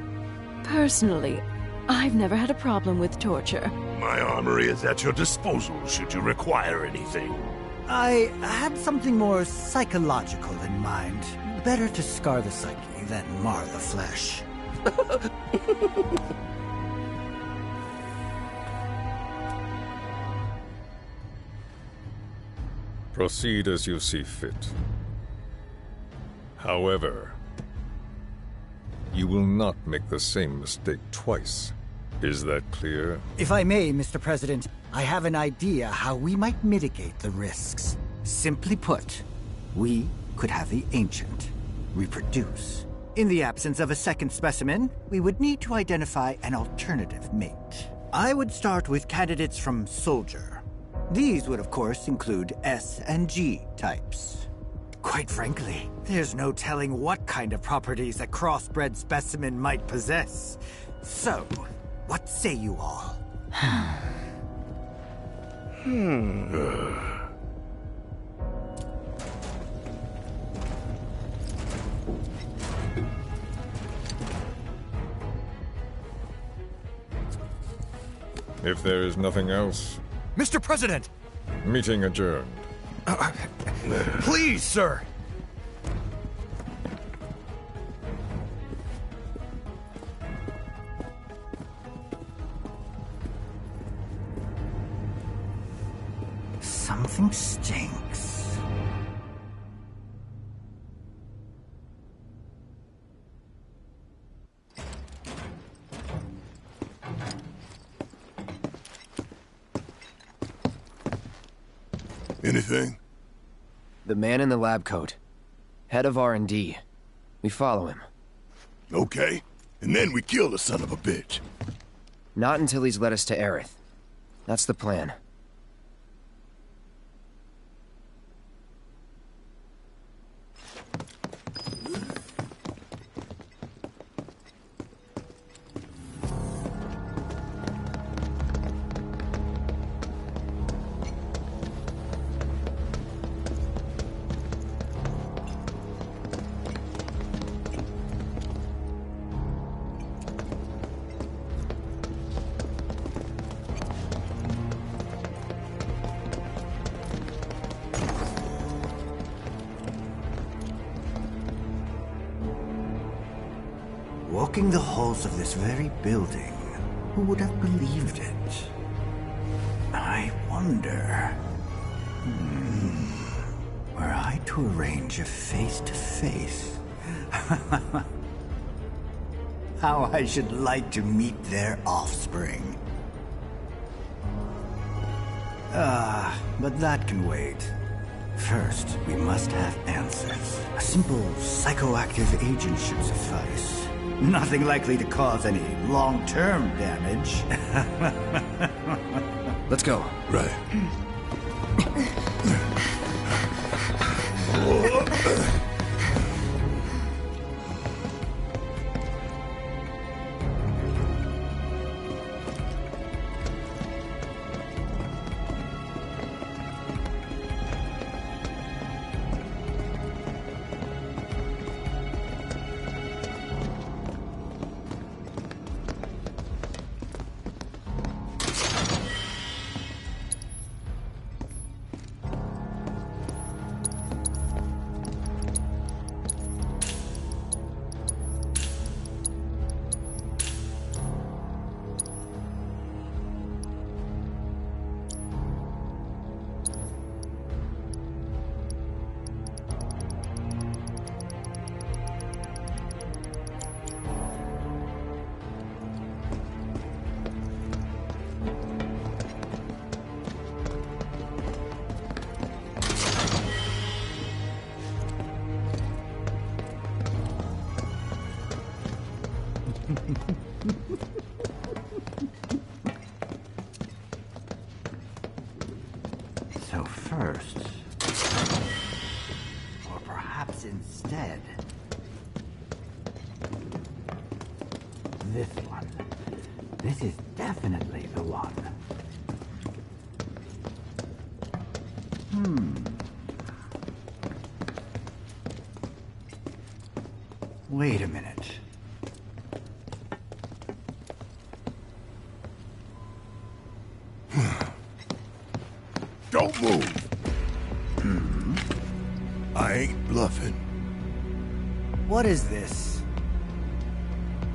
Personally, I've never had a problem with torture. My armory is at your disposal should you require anything. I had something more psychological in mind. Better to scar the psyche than mar the flesh. Proceed as you see fit. However, you will not make the same mistake twice. Is that clear? If I may, Mr. President, I have an idea how we might mitigate the risks. Simply put, we could have the Ancient reproduce. In the absence of a second specimen, we would need to identify an alternative mate. I would start with candidates from Soldier. These would, of course, include S and G types. Quite frankly, there's no telling what kind of properties a crossbred specimen might possess. So, what say you all? If there is nothing else... Mr. President! Meeting adjourned. Please, sir! Something stinks. Anything? The man in the lab coat. Head of R&D. We follow him. Okay. And then we kill the son of a bitch. Not until he's led us to Aerith. That's the plan. Walking the halls of this very building, who would have believed it? I wonder... were I to arrange a face-to-face, how I should like to meet their offspring. But that can wait. First, we must have answers. A simple psychoactive agent should suffice. Nothing likely to cause any long-term damage. Let's go. Right. So first, or perhaps instead, this one. This is definitely the one. Wait a minute. Don't move. I ain't bluffing. What is this?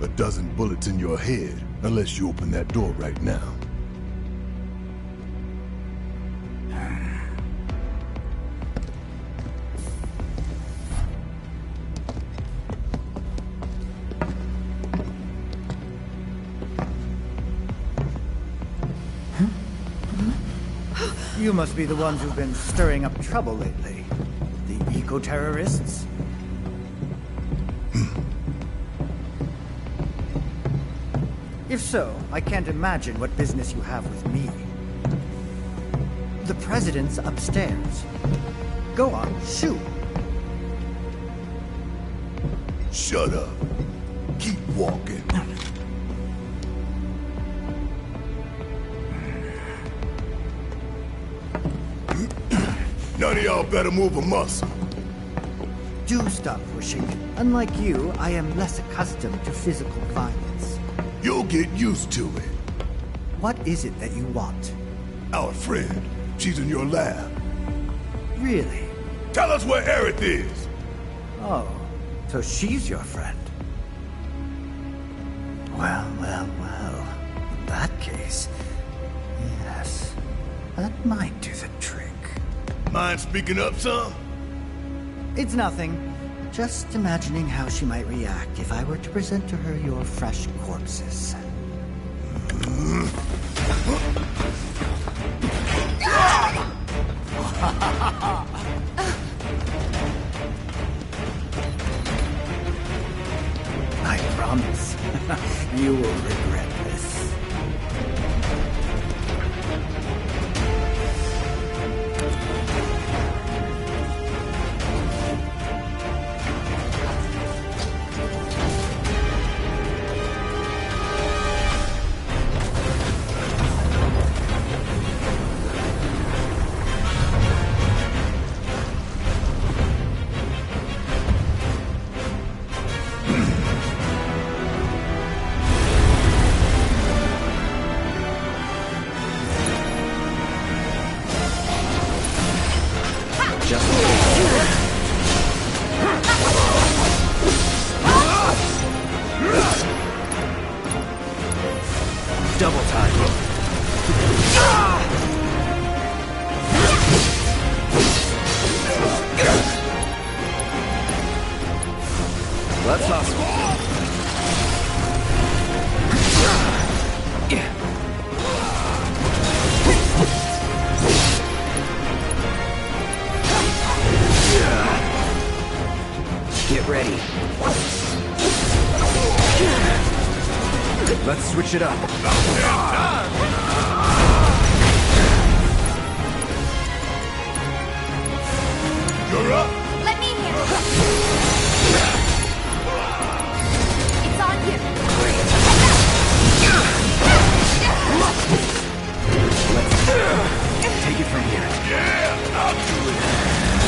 A dozen bullets in your head, unless you open that door right now. You must be the ones who've been stirring up trouble lately. The eco-terrorists? If so, I can't imagine what business you have with me. The president's upstairs. Go on, shoot. Shut up. Keep walking. None of y'all better move a muscle. Do stop pushing. Unlike you, I am less accustomed to physical violence. You'll get used to it. What is it that you want? Our friend. She's in your lab. Really? Tell us where Aerith is. Oh, so she's your friend. Well. In that case, yes, that might do the trick. Mind speaking up some? It's nothing. Just imagining how she might react if I were to present to her your fresh corpses. I promise, you will regret this. Get ready. Let's switch it up. You're up. Let me handle it. It's on you. Let's take it from here. Yeah, I'll do it.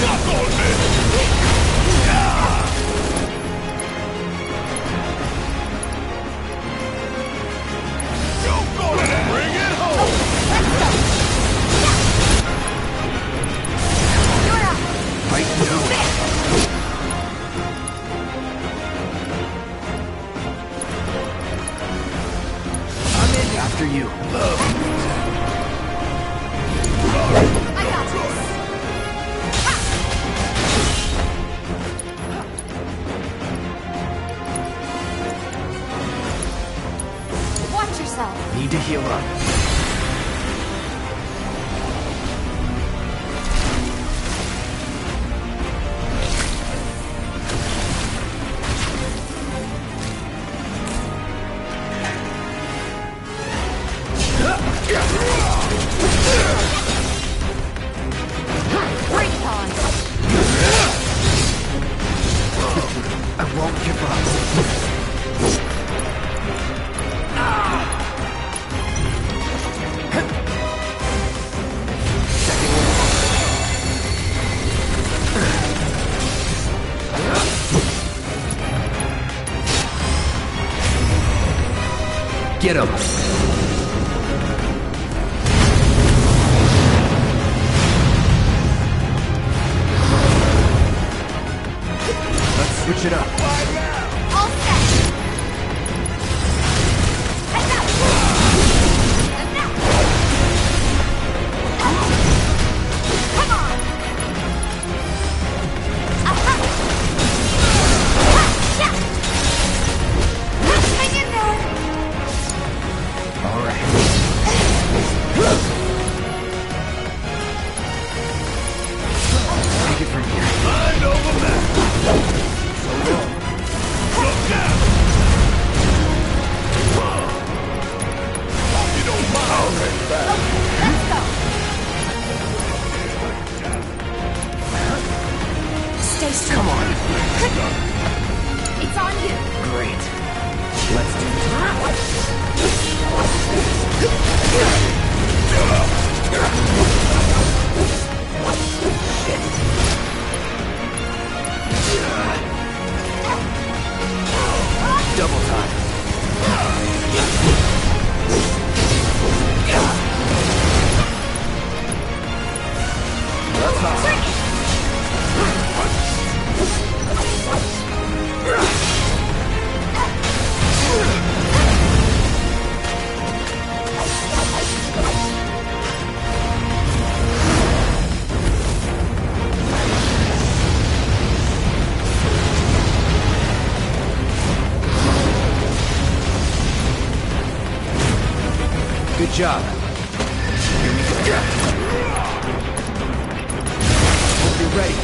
Fuck on this. Go for it. Bring it home. You're up. Fight now. I'm in after you. I got this. Watch yourself. Need to heal up. Bring it on. I won't give up. Second one. Get him. Let's switch it up. All set. Heads up. And now. Come on. Aha. Ha, yeah. Hang in there. All right. Take it from here. Mind over matter. So long. Look out. Hope you don't mind. All right, back. Let's go. Stay strong. Come on. It's on you. Great. Let's do this. Double time. That's awesome. Good job. Here we go. Hope you're ready.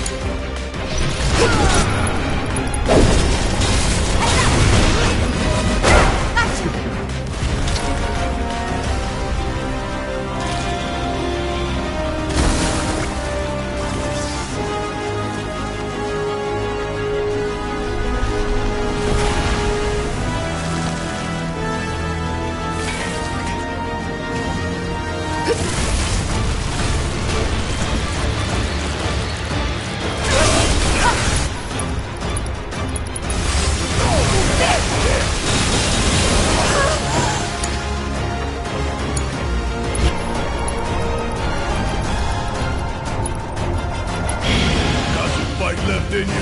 left in you.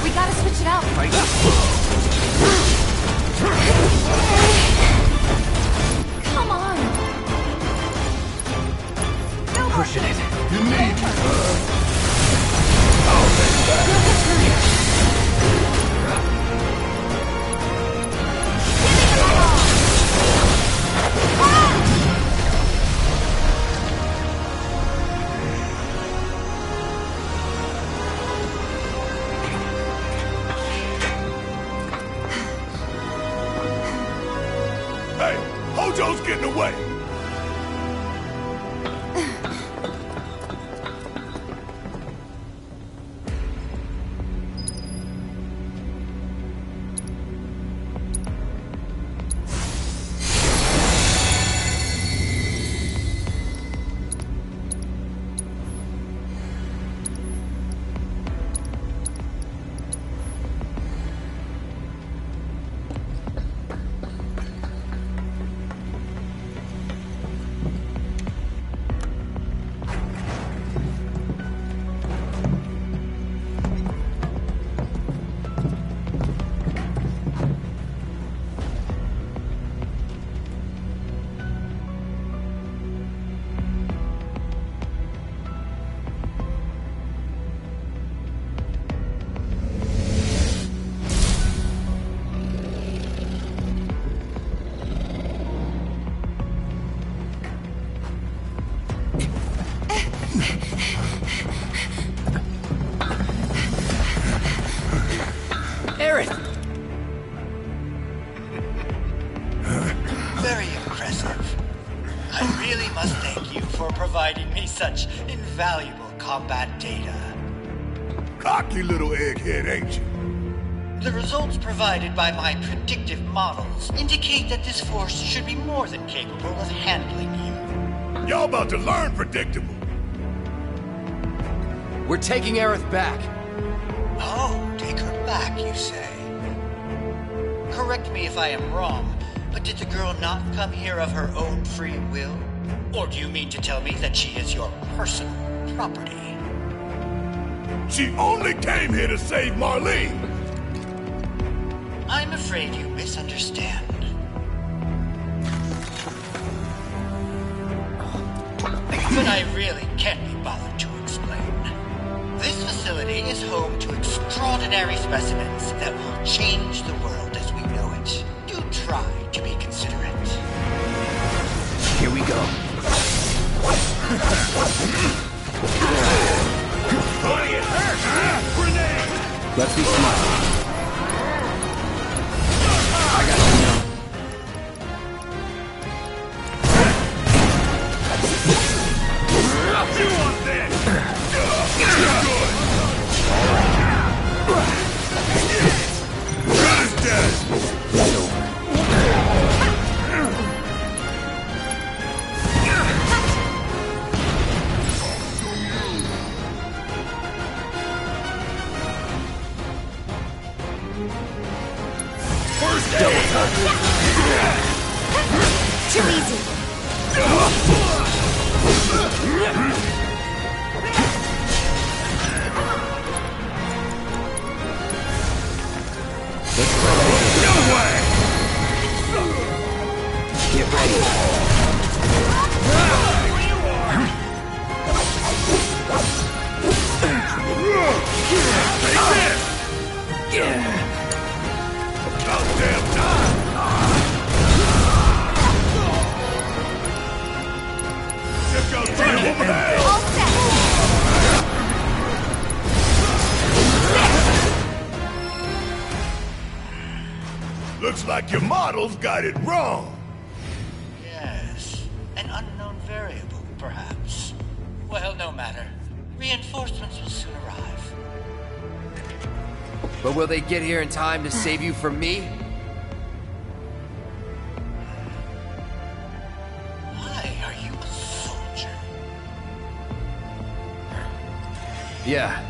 We gotta switch it out. Come on. Pushing it. You need Hey, Hojo's getting away. Very impressive. I really must thank you for providing me such invaluable combat data. Cocky little egghead, ain't you? The results provided by my predictive models indicate that this force should be more than capable of handling you. Y'all about to learn predictable. We're taking Aerith back. Oh, take her back, you say? Correct me if I am wrong, but did the girl not come here of her own free will? Or do you mean to tell me that she is your personal property? She only came here to save Marlene. I'm afraid you misunderstand. But I really can't be bothered to explain. This facility is home to extraordinary specimens that will change the world as we know it. Do try to be considerate. Here we go. Grenade! Let's be smart. I got you now. You want that? Good. Good is dead. It's over. First double touch. Too easy. No way! Get ready. Take this! About damn time! Looks like your models got it wrong. Yes. An unknown variable, perhaps. Well, no matter. Reinforcements will soon arrive. But will they get here in time to save you from me? Why are you a soldier? Yeah.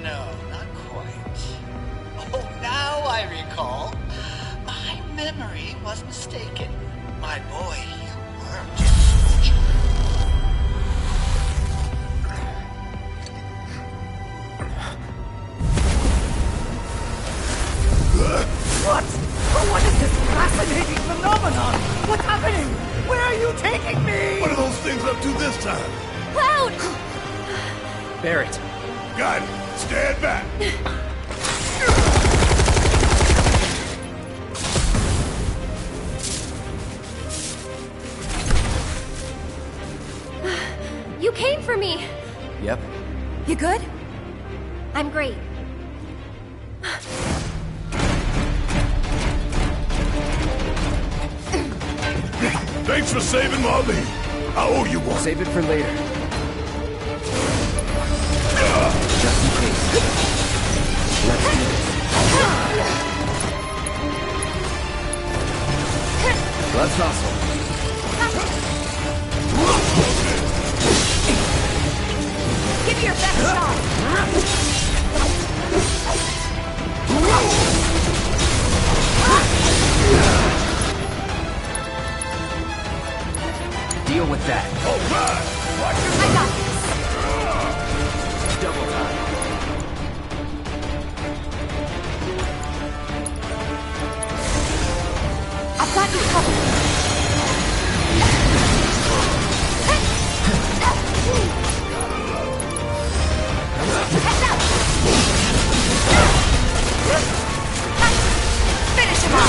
No, not quite. Oh, now I recall. My memory was mistaken. My boy, you weren't a soldier. What? What is this fascinating phenomenon? What's happening? Where are you taking me? What are those things up to this time? Cloud! Barrett. Got it. Stand back. You came for me! Yep. You good? I'm great. Thanks for saving Marlene. I owe you one. Save it for later. Just in case. Let's do this. Let's hustle. Give me your best shot! Deal with that. All right. Watch it. I got this. Double time. I've got you covered. Finish him off!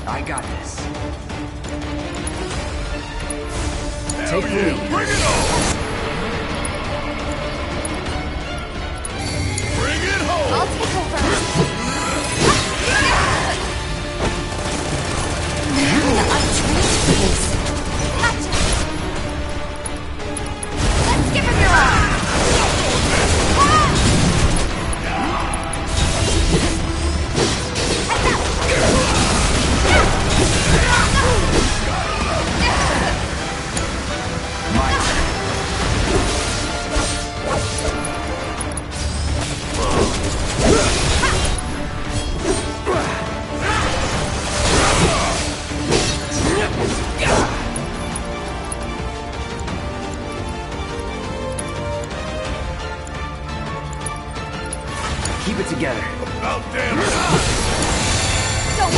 I got this. Take the lead. Bring it on! Bring it home! I'll take over. I'm trained for this. Let's give him your all. Keep it together. About damn time! Don't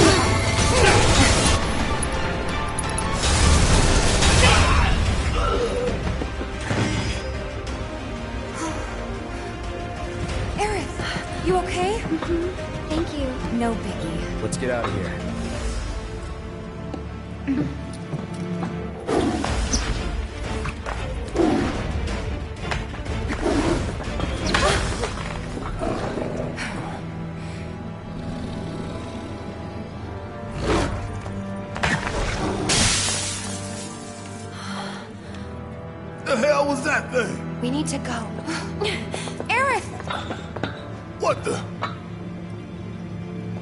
Aerith, you okay? Thank you. No biggie. Let's get out of here. The hell was that thing? We need to go. Aerith! What the?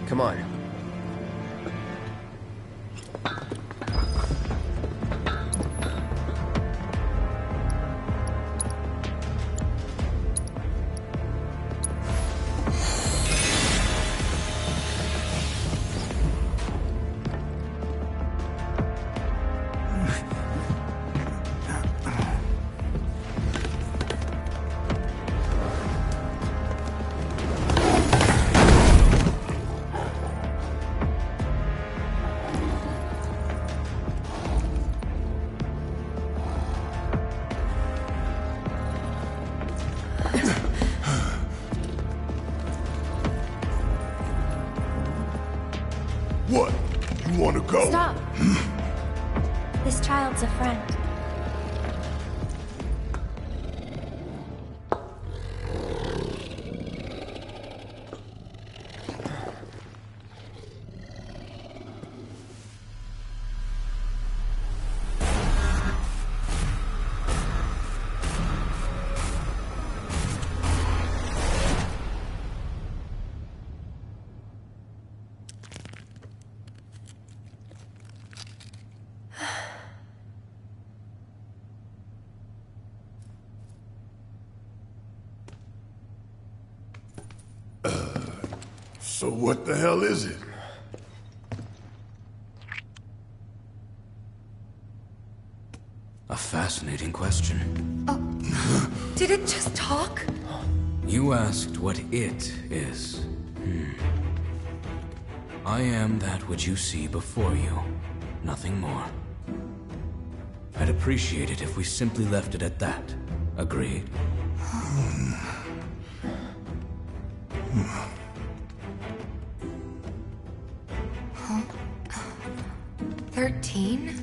Come on. This child's a friend. So what the hell is it? A fascinating question. Did it just talk? You asked what it is. I am that which you see before you. Nothing more. I'd appreciate it if we simply left it at that. Agreed? 13?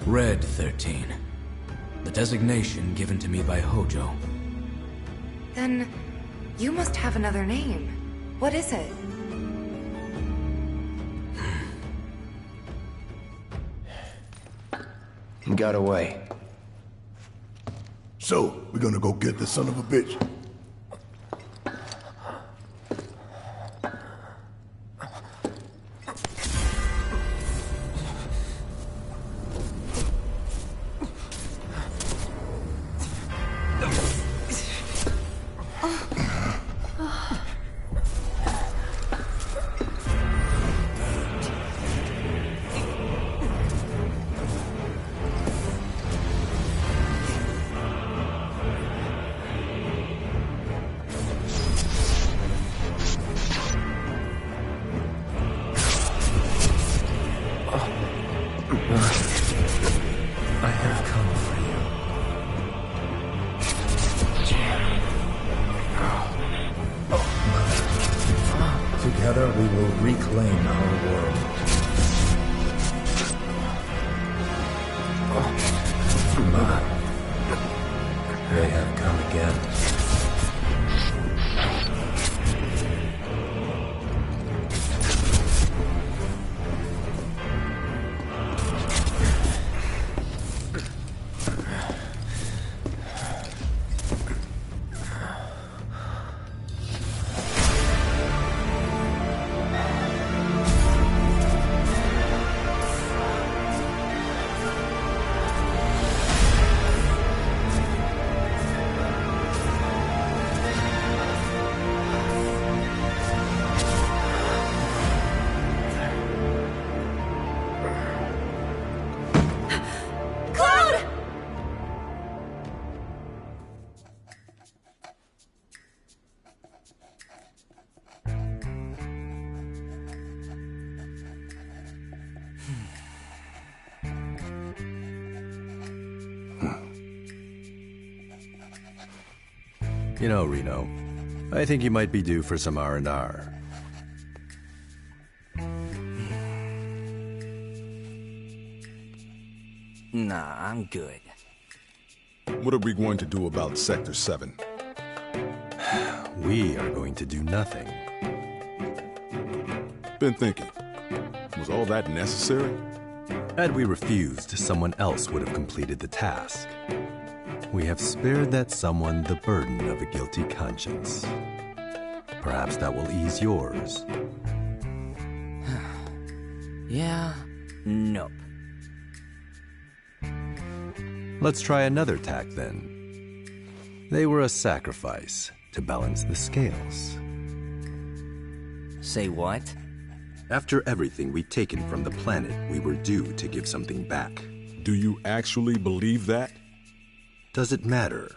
Red 13. The designation given to me by Hojo. Then you must have another name. What is it? He got away. So, we're gonna go get the son of a bitch. I have come for you. Together we will reclaim our world. They have come again. You know, Reno, I think you might be due for some R&R. Nah, I'm good. What are we going to do about Sector 7? We are going to do nothing. Been thinking, was all that necessary? Had we refused, someone else would have completed the task. We have spared that someone the burden of a guilty conscience. Perhaps that will ease yours. Yeah, nope. Let's try another tack then. They were a sacrifice to balance the scales. Say what? After everything we'd taken from the planet, we were due to give something back. Do you actually believe that? Does it matter?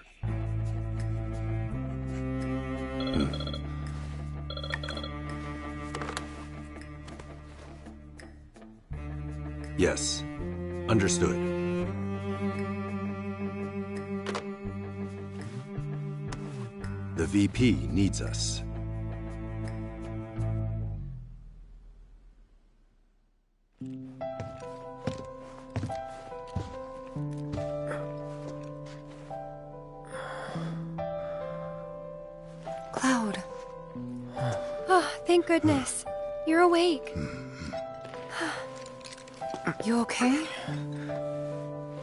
Yes, understood. The VP needs us. Oh, thank goodness. You're awake. You okay?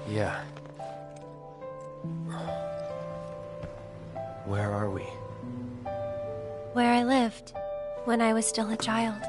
Yeah. Where are we? Where I lived when I was still a child.